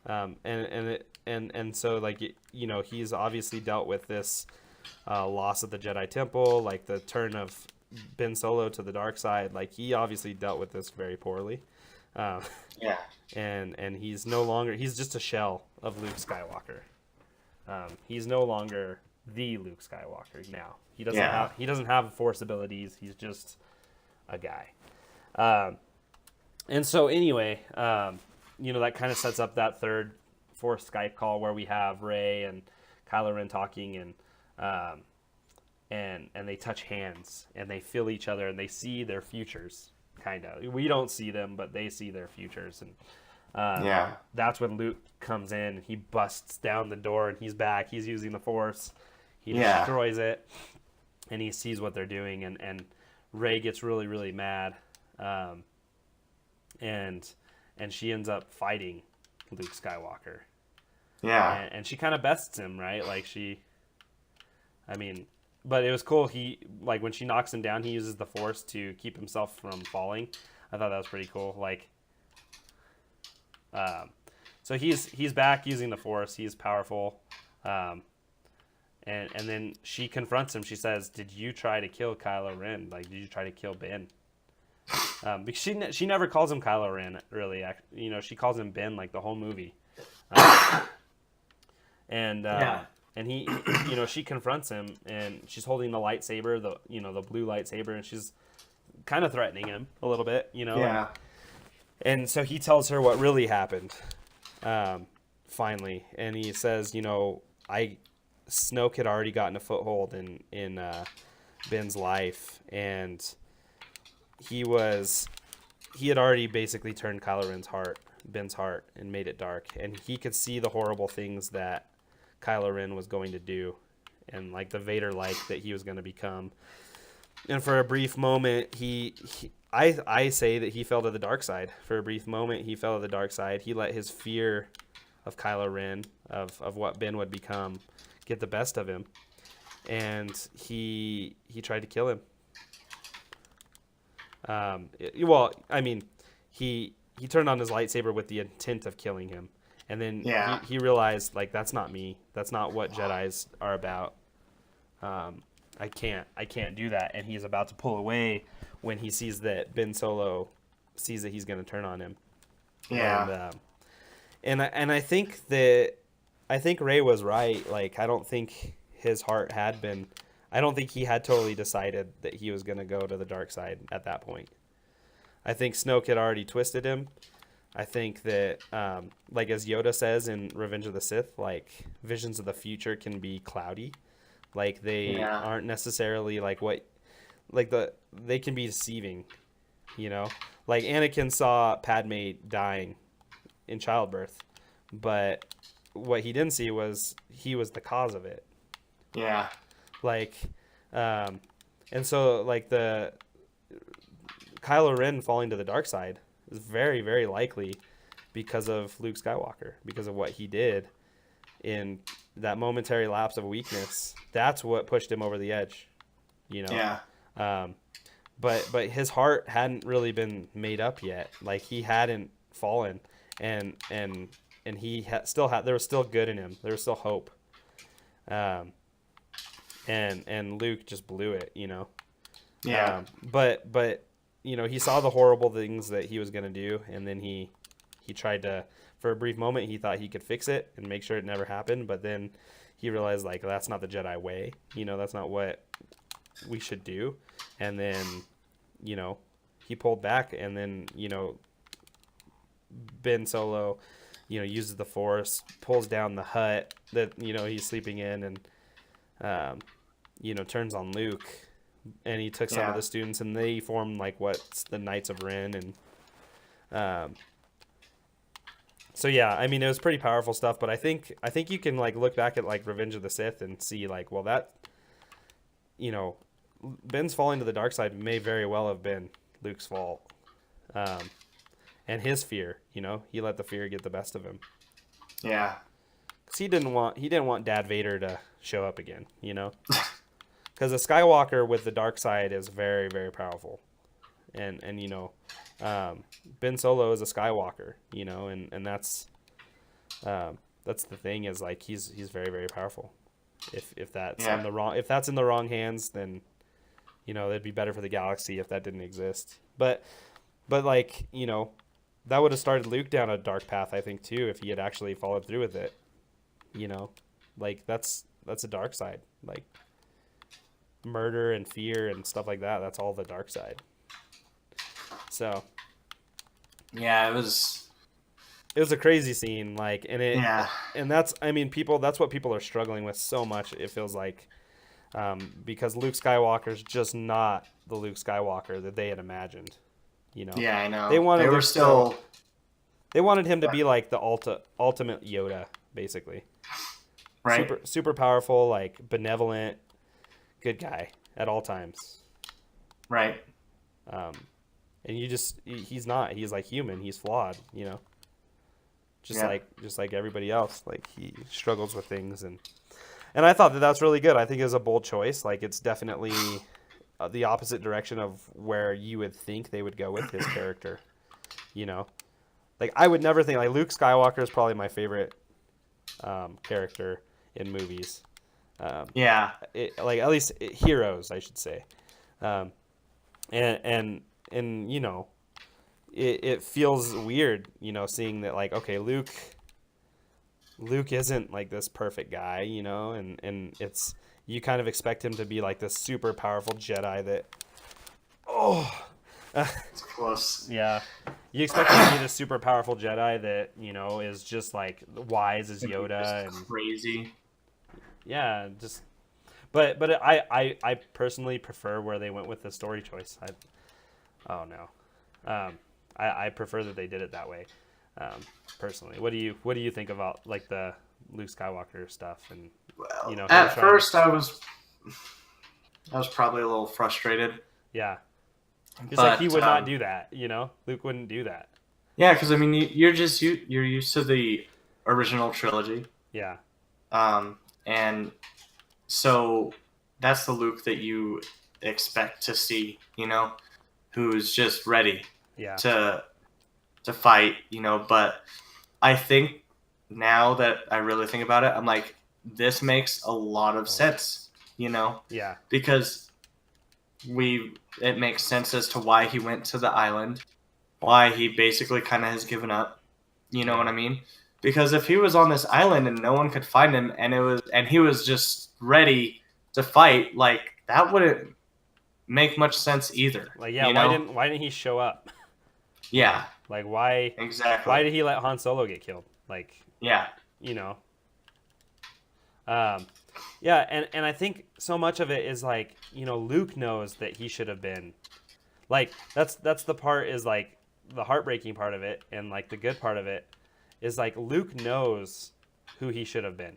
And so, like, he's obviously dealt with this loss of the Jedi Temple, like the turn of Ben Solo to the dark side. Like, he obviously dealt with this very poorly. And he's no longer, he's just a shell of Luke Skywalker. He's no longer the Luke Skywalker now. He doesn't have Force abilities. He's just a guy. And so anyway, that kind of sets up that third, fourth Skype call where we have Rey and Kylo Ren talking, um, and they touch hands and they feel each other and they see their futures. Kind of. We don't see them, but they see their futures, and that's when Luke comes in and he busts down the door and he's back. He's using the Force. He destroys it, and he sees what they're doing, and Rey gets really, really mad, and she ends up fighting Luke Skywalker. Yeah. And she kind of bests him, right? But it was cool. He, like, when she knocks him down, he uses the Force to keep himself from falling. I thought that was pretty cool. So he's back using the Force. He's powerful. And then she confronts him. She says, "Did you try to kill Kylo Ren? Like, did you try to kill Ben?" Because she never calls him Kylo Ren, really. She calls him Ben, like, the whole movie. And he, she confronts him, and she's holding the lightsaber, the blue lightsaber, and she's kind of threatening him a little bit, Yeah. And so he tells her what really happened, finally, and he says, Snoke had already gotten a foothold in Ben's life, and he had already basically turned Ben's heart, and made it dark, and he could see the horrible things that Kylo Ren was going to do, and like the Vader-like that he was going to become. And for a brief moment, I say that he fell to the dark side. For a brief moment, he fell to the dark side. He let his fear of Kylo Ren, of what Ben would become, get the best of him, and he tried to kill him. He turned on his lightsaber with the intent of killing him, and then he realized, like, that's not me. That's not what Jedis are about. I can't do that. And he's about to pull away when he sees that Ben Solo sees that he's going to turn on him. Yeah. And I think Rey was right. Like, I don't think his heart had been. I don't think he had totally decided that he was going to go to the dark side at that point. I think Snoke had already twisted him. I think that, like as Yoda says in Revenge of the Sith, like, visions of the future can be cloudy. Like, they aren't necessarily they can be deceiving, Like, Anakin saw Padme dying in childbirth, but what he didn't see was he was the cause of it. Yeah. Like, and so, like, the Kylo Ren falling to the dark side is very, very likely because of Luke Skywalker, because of what he did in that momentary lapse of weakness. That's what pushed him over the edge, Yeah. But his heart hadn't really been made up yet. Like, he hadn't fallen, and he still had. There was still good in him. There was still hope. And Luke just blew it, Yeah. But he saw the horrible things that he was gonna do, and then he tried to. For a brief moment, he thought he could fix it and make sure it never happened, but then he realized, like, that's not the Jedi way. That's not what we should do. And then, he pulled back, and then, Ben Solo, uses the Force, pulls down the hut that, he's sleeping in, and, turns on Luke. And he took some of the students, and they formed, like, what's the Knights of Ren, and, so yeah, I mean, it was pretty powerful stuff, but I think you can, like, look back at, like, Revenge of the Sith and see, like, well, that, Ben's falling to the dark side may very well have been Luke's fault, and his fear. He let the fear get the best of him. Yeah. Because he didn't want Dad Vader to show up again. Because a Skywalker with the dark side is very, very powerful, and Ben Solo is a Skywalker, and that's the thing, is, like, he's very, very powerful. If that's in the wrong hands, then it'd be better for the galaxy if that didn't exist. But like, that would have started Luke down a dark path, I think, too, if he had actually followed through with it. Like, that's a dark side, like murder and fear and stuff like that. That's all the dark side. So yeah, it was it was a crazy scene, like, Yeah. and that's, I mean, people, that's what people are struggling with so much. It feels like, because Luke Skywalker's just not the Luke Skywalker that they had imagined. You know, Yeah, I they know. They wanted were Luke Skywalker. still They wanted him to be like the ultimate Yoda, basically. right. Super powerful, like benevolent, good guy at all times. Right. Um, and he's not. He's like human. He's flawed. You know, Yeah. just like everybody else. Like he struggles with things, and I thought that that's really good. I think it was a bold choice. Like it's definitely the opposite direction of where you would think they would go with his character. You know, like I would never think like Luke Skywalker is probably my favorite character in movies. Yeah. Like at least heroes, I should say. Um, and you know, it feels weird, you know, seeing that like okay, Luke isn't like this perfect guy, you know, and it's you kind of expect him to be like this super powerful Jedi that It's close. yeah. You expect him to be this super powerful Jedi that, you know, is just like wise as Yoda and Crazy. yeah, just but I personally prefer where they went with the story choice. Oh no. I prefer that they did it that way. Personally. What do you think about like the Luke Skywalker stuff and Well, you know, him at trying first I was probably a little frustrated, yeah. Just like but he would not do that, you know? Luke wouldn't do that. yeah, because I mean you're used to the original trilogy, Yeah. and so that's the Luke that you expect to see, you know, who's just ready Yeah. to fight, you know. But I think now that I really think about it, I'm like, this makes a lot of sense, you know, Yeah. because it makes sense as to why he went to the island, why he basically kind of has given up, you know what I mean? Because if he was on this island and no one could find him, and he was just ready to fight, like that wouldn't make much sense either. Like yeah, you know? why didn't he show up? Yeah, Like exactly. why did he let Han Solo get killed? Like, Yeah, you know. Yeah, and I think so much of it is like, you know, Luke knows that he should have been like that's the part is like the heartbreaking part of it and like the good part of it is like Luke knows who he should have been.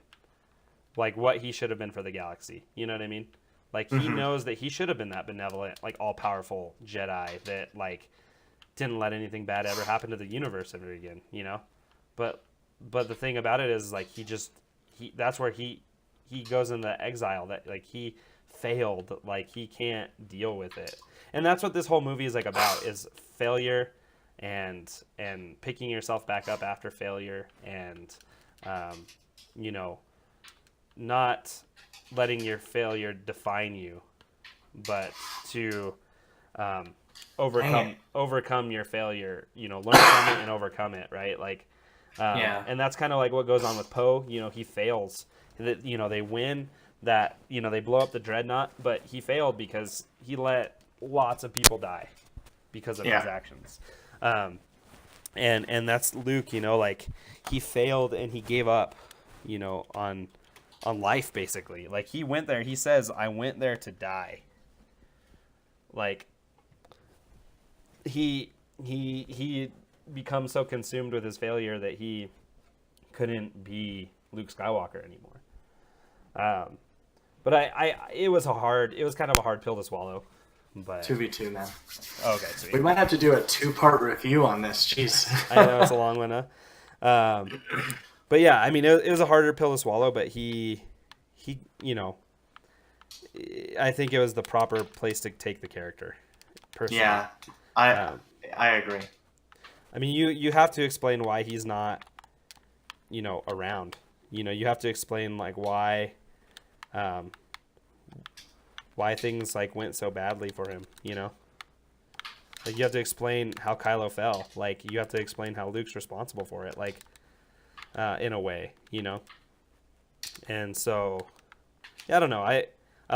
Like what he should have been for the galaxy. You know what I mean? Like he knows that he should have been that benevolent, like all powerful Jedi that like didn't let anything bad ever happen to the universe ever again, you know? But the thing about it is like he that's where he goes into exile that like he failed, like he can't deal with it. And that's what this whole movie is like about is failure and picking yourself back up after failure and you know, not letting your failure define you, but to overcome your failure, you know, learn from it and overcome it, right? Like yeah, and that's kind of like what goes on with Poe. You know, he fails. That you know they win. That you know they blow up the dreadnought, but he failed because he let lots of people die because of his actions. And that's Luke. You know, like he failed and he gave up. You know, on life basically. Like he went there. He says, "I went there to die." Like he becomes so consumed with his failure that he couldn't be Luke Skywalker anymore. But it was kind of a hard pill to swallow. But 2v2 man. Okay, sweet. We might have to do a 2-part review on this. Jeez. I know it's a long one, huh? But yeah, I mean, it was a harder pill to swallow. But he, you know, I think it was the proper place to take the character. Personally. Yeah, I agree. I mean, you have to explain why he's not, you know, around. You know, you have to explain like why things like went so badly for him. You know, like you have to explain how Kylo fell. Like you have to explain how Luke's responsible for it. Like in a way, you know. And so, yeah, I don't know. I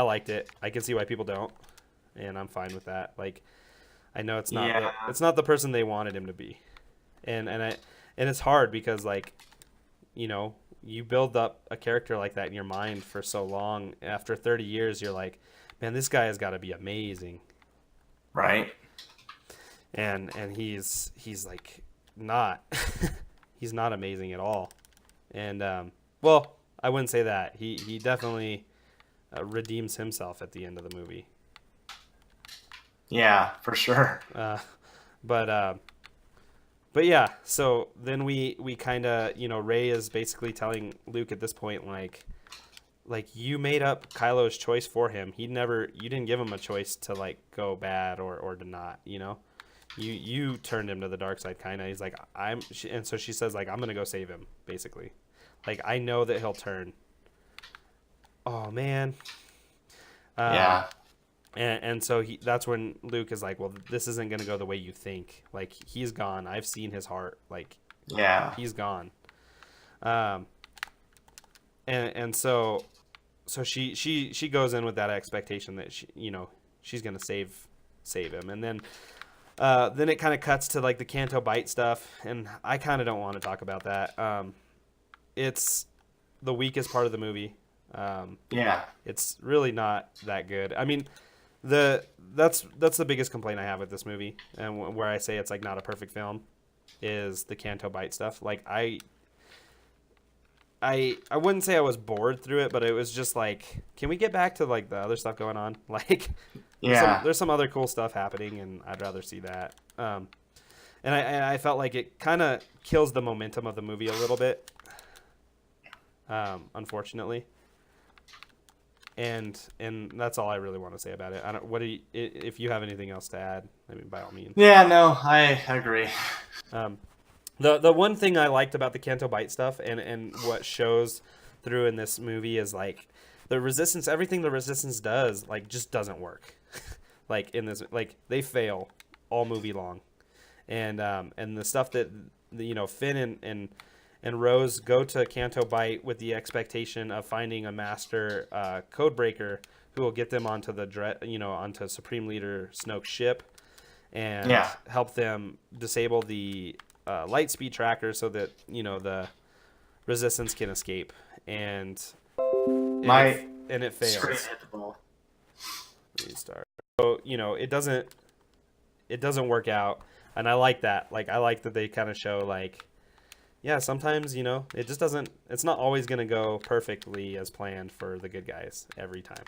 liked it. I can see why people don't, and I'm fine with that. Like, I know it's not it's not the person they wanted him to be, and and it's hard because like, you know, you build up a character like that in your mind for so long. After 30 years, you're like, man, this guy has got to be amazing. Right. And he's like not he's not amazing at all. And well, I wouldn't say that. He definitely redeems himself at the end of the movie. Yeah, for sure. But but yeah, so then we kind of, you know, Rey is basically telling Luke at this point like you made up Kylo's choice for him. You didn't give him a choice to like go bad or to not, you know. You turned him to the dark side kind of. He's like and so she says like I'm going to go save him basically. Like I know that he'll turn. Oh man. Yeah. And so that's when Luke is like, well, this isn't going to go the way you think. Like, he's gone. I've seen his heart. Like, Yeah. he's gone. And so she goes in with that expectation that she, you know, she's going to save him. And then it kind of cuts to like the Canto Bite stuff, and I kind of don't want to talk about that. It's the weakest part of the movie. Yeah. It's really not that good. I mean, that's the biggest complaint I have with this movie, and where I say it's like not a perfect film, is the Canto Bite stuff. Like I wouldn't say I was bored through it, but it was just like, can we get back to like the other stuff going on? Like, Yeah. there's some other cool stuff happening, and I'd rather see that. And I felt like it kind of kills the momentum of the movie a little bit, unfortunately. And that's all I really want to say about it. I don't. What do you, if you have anything else to add? I mean, by all means. Yeah. No, I agree. The one thing I liked about the Canto Bite stuff and what shows through in this movie is like the Resistance. Everything the Resistance does like just doesn't work. Like in this, like they fail all movie long, and the stuff that you know Finn and Rose go to Canto Bite with the expectation of finding a master codebreaker who will get them onto onto Supreme Leader Snoke's ship and help them disable the light speed tracker so that you know the Resistance can escape. And it fails. Screen hit the ball. Restart. So you know it doesn't work out, and I like that. Like I like that they kind of show like. Yeah, sometimes, you know, it just doesn't, it's not always going to go perfectly as planned for the good guys every time.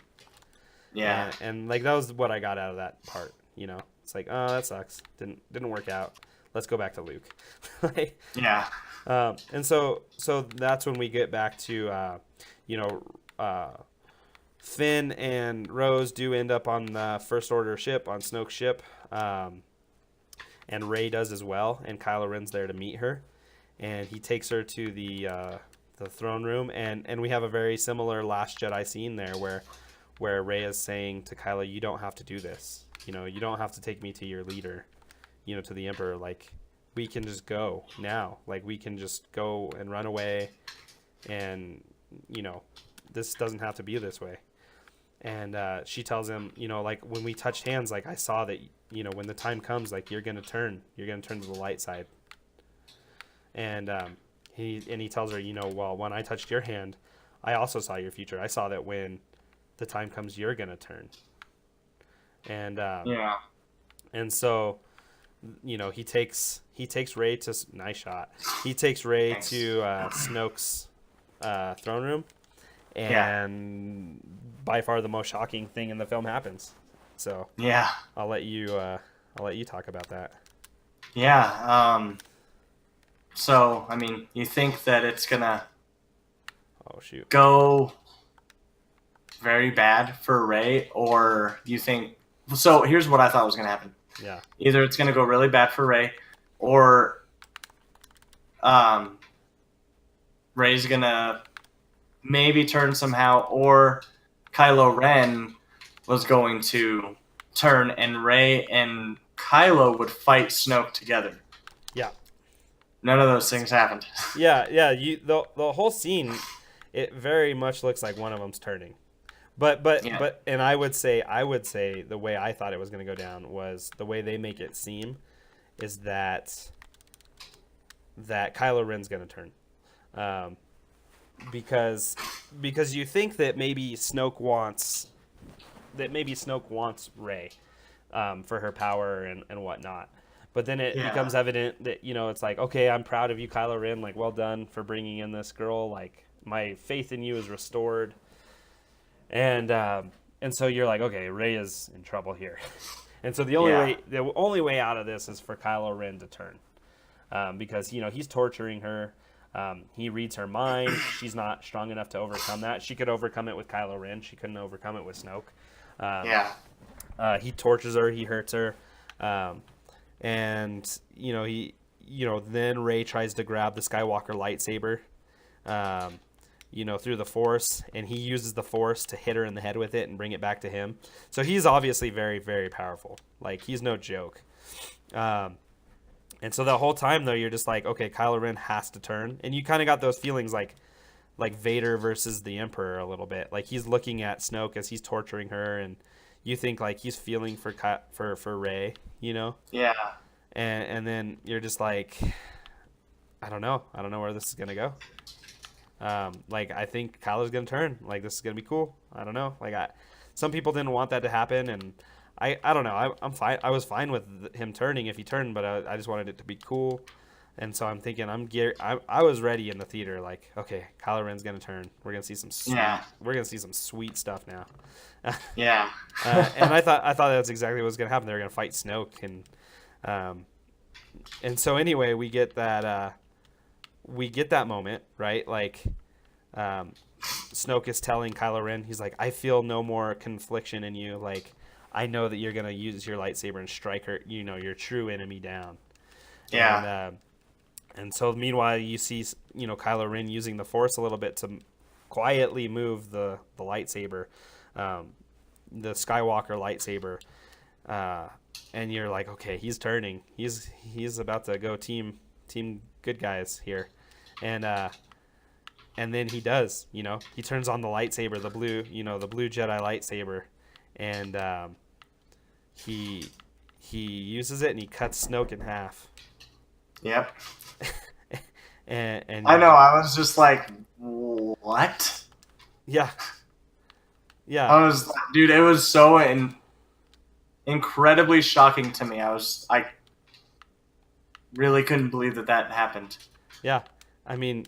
Yeah. And like, that was what I got out of that part, you know? It's like, oh, that sucks. Didn't work out. Let's go back to Luke. Like, Yeah. And so that's when we get back to, you know, Finn and Rose do end up on the First Order ship, on Snoke's ship. And Rey does as well, and Kylo Ren's there to meet her. And he takes her to the throne room, and we have a very similar Last Jedi scene there, where Rey is saying to Kylo, "You don't have to do this. You know, you don't have to take me to your leader, you know, to the Emperor. Like, we can just go now. Like, we can just go and run away, and you know, this doesn't have to be this way." And she tells him, you know, like when we touched hands, like I saw that, you know, when the time comes, like you're gonna turn to the light side. And he tells her, you know, well, when I touched your hand, I also saw your future. I saw that when the time comes, you're gonna turn. And Yeah. and so, you know, he takes Rey to nice shot. He takes Rey to Snoke's throne room, and by far the most shocking thing in the film happens. So Yeah. I'll let you talk about that. Yeah. So, I mean, you think that it's gonna go very bad for Rey, or you think... So, here's what I thought was gonna happen. Yeah. Either it's gonna go really bad for Rey, or Rey's gonna maybe turn somehow, or Kylo Ren was going to turn, and Rey and Kylo would fight Snoke together. Yeah. None of those things happened. Yeah. The whole scene, it very much looks like one of them's turning, but and I would say the way I thought it was going to go down was the way they make it seem, is that that Kylo Ren's gonna turn, um, because you think that maybe Snoke wants Rey, for her power and whatnot. But then it Yeah. becomes evident that, it's like, okay, I'm proud of you, Kylo Ren. Like, well done for bringing in this girl. Like, my faith in you is restored. And so you're like, okay, Rey is in trouble here. And so the Yeah. only way out of this is for Kylo Ren to turn, because he's torturing her. He reads her mind. She's not strong enough to overcome that. She could overcome it with Kylo Ren. She couldn't overcome it with Snoke. Yeah. He tortures her. He hurts her. And then Rey tries to grab the Skywalker lightsaber, through the Force, and he uses the Force to hit her in the head with it and bring it back to him. So he's obviously very, very powerful. Like, he's no joke. And so the whole time, though, you're just like, okay, Kylo Ren has to turn, and you kind of got those feelings like Vader versus the Emperor a little bit. Like, he's looking at Snoke as he's torturing her, and you think like he's feeling for Rey, Yeah. and then you're just like, I don't know where this is gonna go. Like, I think Kylo's gonna turn. Like, this is gonna be cool. I don't know. Like, some people didn't want that to happen, and I don't know. I'm fine. I was fine with him turning if he turned, but I just wanted it to be cool. And so I'm thinking, I was ready in the theater. Like, okay, Kylo Ren's gonna turn. We're gonna see some sweet stuff now. Yeah. And I thought that's exactly what was gonna happen. They were gonna fight Snoke, and so anyway, we get that moment, right? Like, Snoke is telling Kylo Ren, he's like, I feel no more confliction in you. Like, I know that you're gonna use your lightsaber and strike her, your true enemy down. Yeah. And so meanwhile, you see, Kylo Ren using the Force a little bit to quietly move the lightsaber, the Skywalker lightsaber, and you're like, okay, he's turning. He's about to go team good guys here, and then he does. He turns on the lightsaber, the blue Jedi lightsaber, and he uses it and he cuts Snoke in half. Yep. and I know. I was just like, what? Yeah. I was, dude. It was so incredibly shocking to me. I really couldn't believe that happened. Yeah. I mean,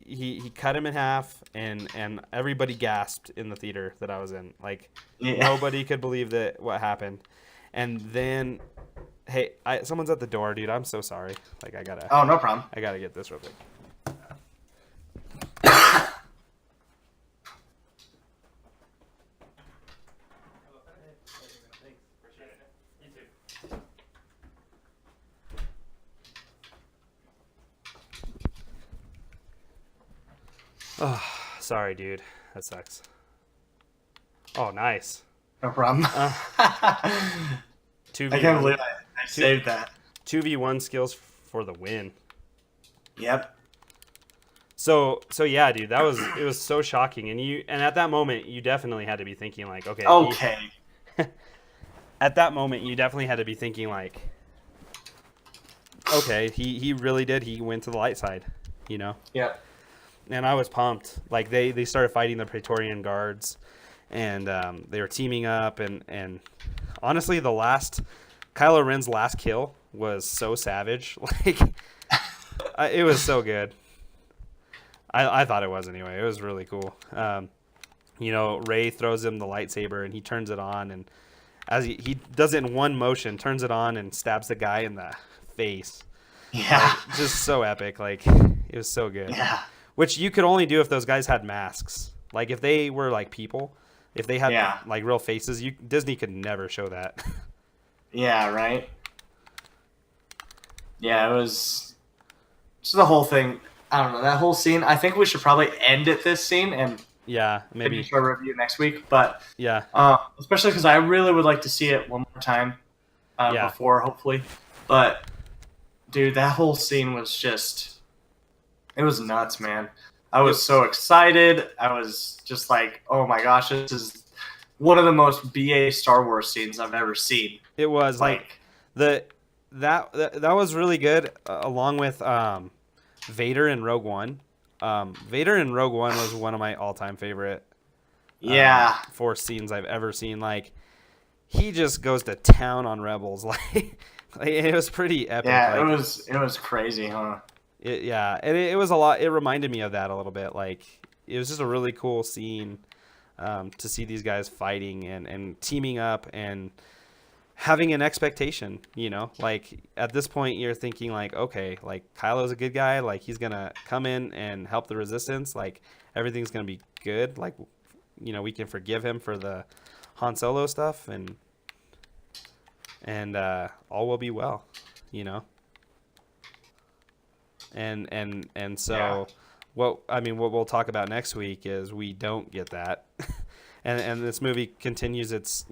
he cut him in half, and everybody gasped in the theater that I was in. Like, nobody could believe what happened. And then, hey, someone's at the door, dude. I'm so sorry. Like, Oh, no problem. I gotta get this real quick. Oh, sorry, dude. That sucks. Oh, nice. No problem. 2v1. I can't believe I saved that. 2v1 skills for the win. Yep. So yeah, dude, it was so shocking, and at that moment you definitely had to be thinking like, okay. At that moment you definitely had to be thinking like, okay, he really did. He went to the light side, Yep. And I was pumped. Like, they started fighting the Praetorian guards, and they were teaming up, and honestly, Kylo Ren's last kill was so savage. Like, it was so good. I thought it was anyway. It was really cool. Rey throws him the lightsaber, and he turns it on, and as he does it in one motion, turns it on and stabs the guy in the face. Yeah. Like, just so epic. Like, it was so good. Yeah. Which you could only do if those guys had masks. Like, if they were like people, if they had like real faces, Disney could never show that. Yeah, right? Yeah, it was just the whole thing. I don't know, that whole scene. I think we should probably end at this scene and maybe finish our review next week. But yeah, especially because I really would like to see it one more time before, hopefully. But dude, that whole scene was it was nuts, man. I was so excited. I was just like, oh my gosh, this is one of the most BA Star Wars scenes I've ever seen. It was like that was really good, along with Vader in Rogue One. Vader in Rogue One was one of my all-time favorite Yeah, Force scenes I've ever seen. Like, he just goes to town on rebels. Like it was pretty epic. yeah, Like, it was crazy, huh? yeah, and it was a lot. It reminded me of that a little bit. Like, it was just a really cool scene to see these guys fighting and teaming up and having an expectation. Like at this point, you're thinking like, okay, like Kylo's a good guy. Like he's gonna come in and help the Resistance. Like everything's gonna be good. Like we can forgive him for the Han Solo stuff and all will be well. You know. And so Yeah. what we'll talk about next week is we don't get that. and this movie continues its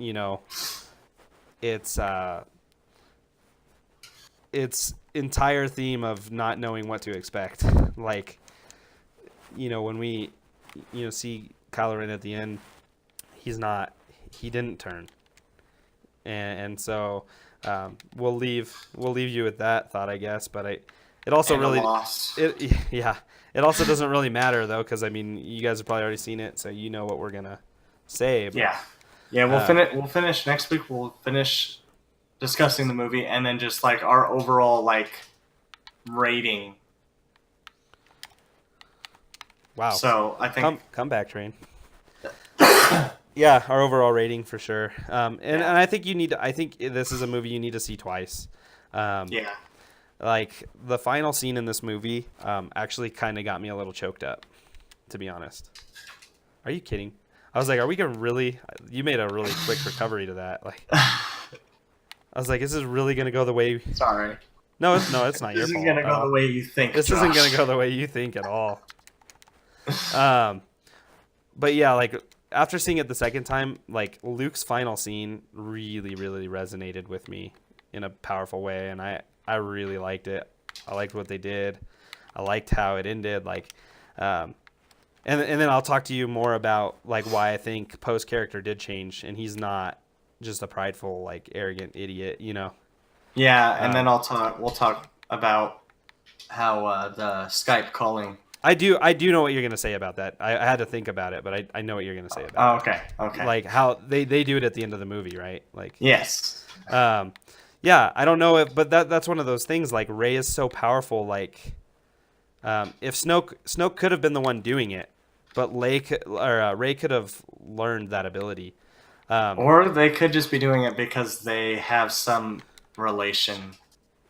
its entire theme of not knowing what to expect. Like when we see Kylo Ren at the end, he didn't turn. And so we'll leave you with that thought, I guess, but it also really it also doesn't really matter though, because I mean you guys have probably already seen it, so you know what we're gonna say. But, yeah. We'll finish next week. We'll finish discussing the movie and then just like our overall like rating. Wow. So I think comeback train. Yeah, our overall rating for sure. And I think I think this is a movie you need to see twice. Yeah. Like the final scene in this movie actually kind of got me a little choked up, to be honest. Are you kidding? I was like, are we gonna really? You made a really quick recovery to that. Like, I was like, this is really gonna go the way. Sorry. No, it's not your fault. This isn't gonna go the way you think. This Josh. isn't gonna go the way you think at all. But yeah, like after seeing it the second time, like Luke's final scene really, really resonated with me in a powerful way, and I really liked it. I liked what they did. I liked how it ended. Like, and then I'll talk to you more about like why I think Poe's character did change, and he's not just a prideful, like arrogant idiot, Yeah, and then we'll talk about how the Skype calling. I do know what you're gonna say about that. I had to think about it, but I know what you're gonna say about it. Okay. Like how they do it at the end of the movie, right? Like yes. Yeah, I don't know but that's one of those things. Like Rey is so powerful. Like if Snoke could have been the one doing it, but Rey could have learned that ability. Or they could just be doing it because they have some relation.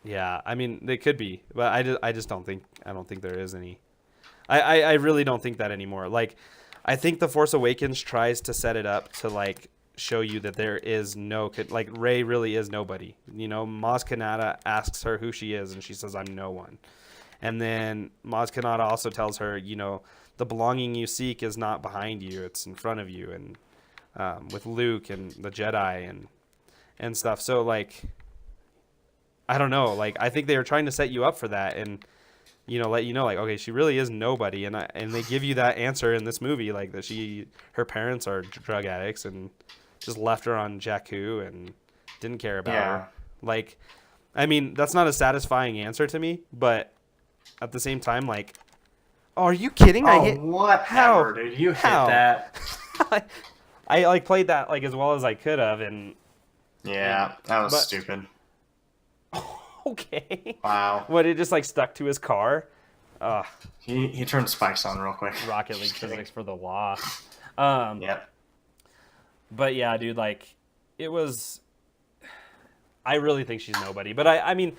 Yeah, I mean they could be, but I just don't think there is any. I really don't think that anymore. Like, I think The Force Awakens tries to set it up to, like, show you that there is like, Rey really is nobody. Maz Kanata asks her who she is, and she says, I'm no one. And then Maz Kanata also tells her, the belonging you seek is not behind you, it's in front of you. And with Luke and the Jedi and stuff. So, like, I don't know. Like, I think they were trying to set you up for that and let you know, like, okay, she really is nobody, and they give you that answer in this movie, like that her parents are drug addicts and just left her on Jakku and didn't care about her. Like, I mean, that's not a satisfying answer to me, but at the same time, like, oh, are you kidding? Whatever, dude, you hit that. I like played that like as well as I could have, and that was stupid. Okay. Wow. What, it just like stuck to his car? He turned spikes on real quick. Rocket League physics for the law. Yep. But yeah, dude, like it was. I really think she's nobody. But I mean,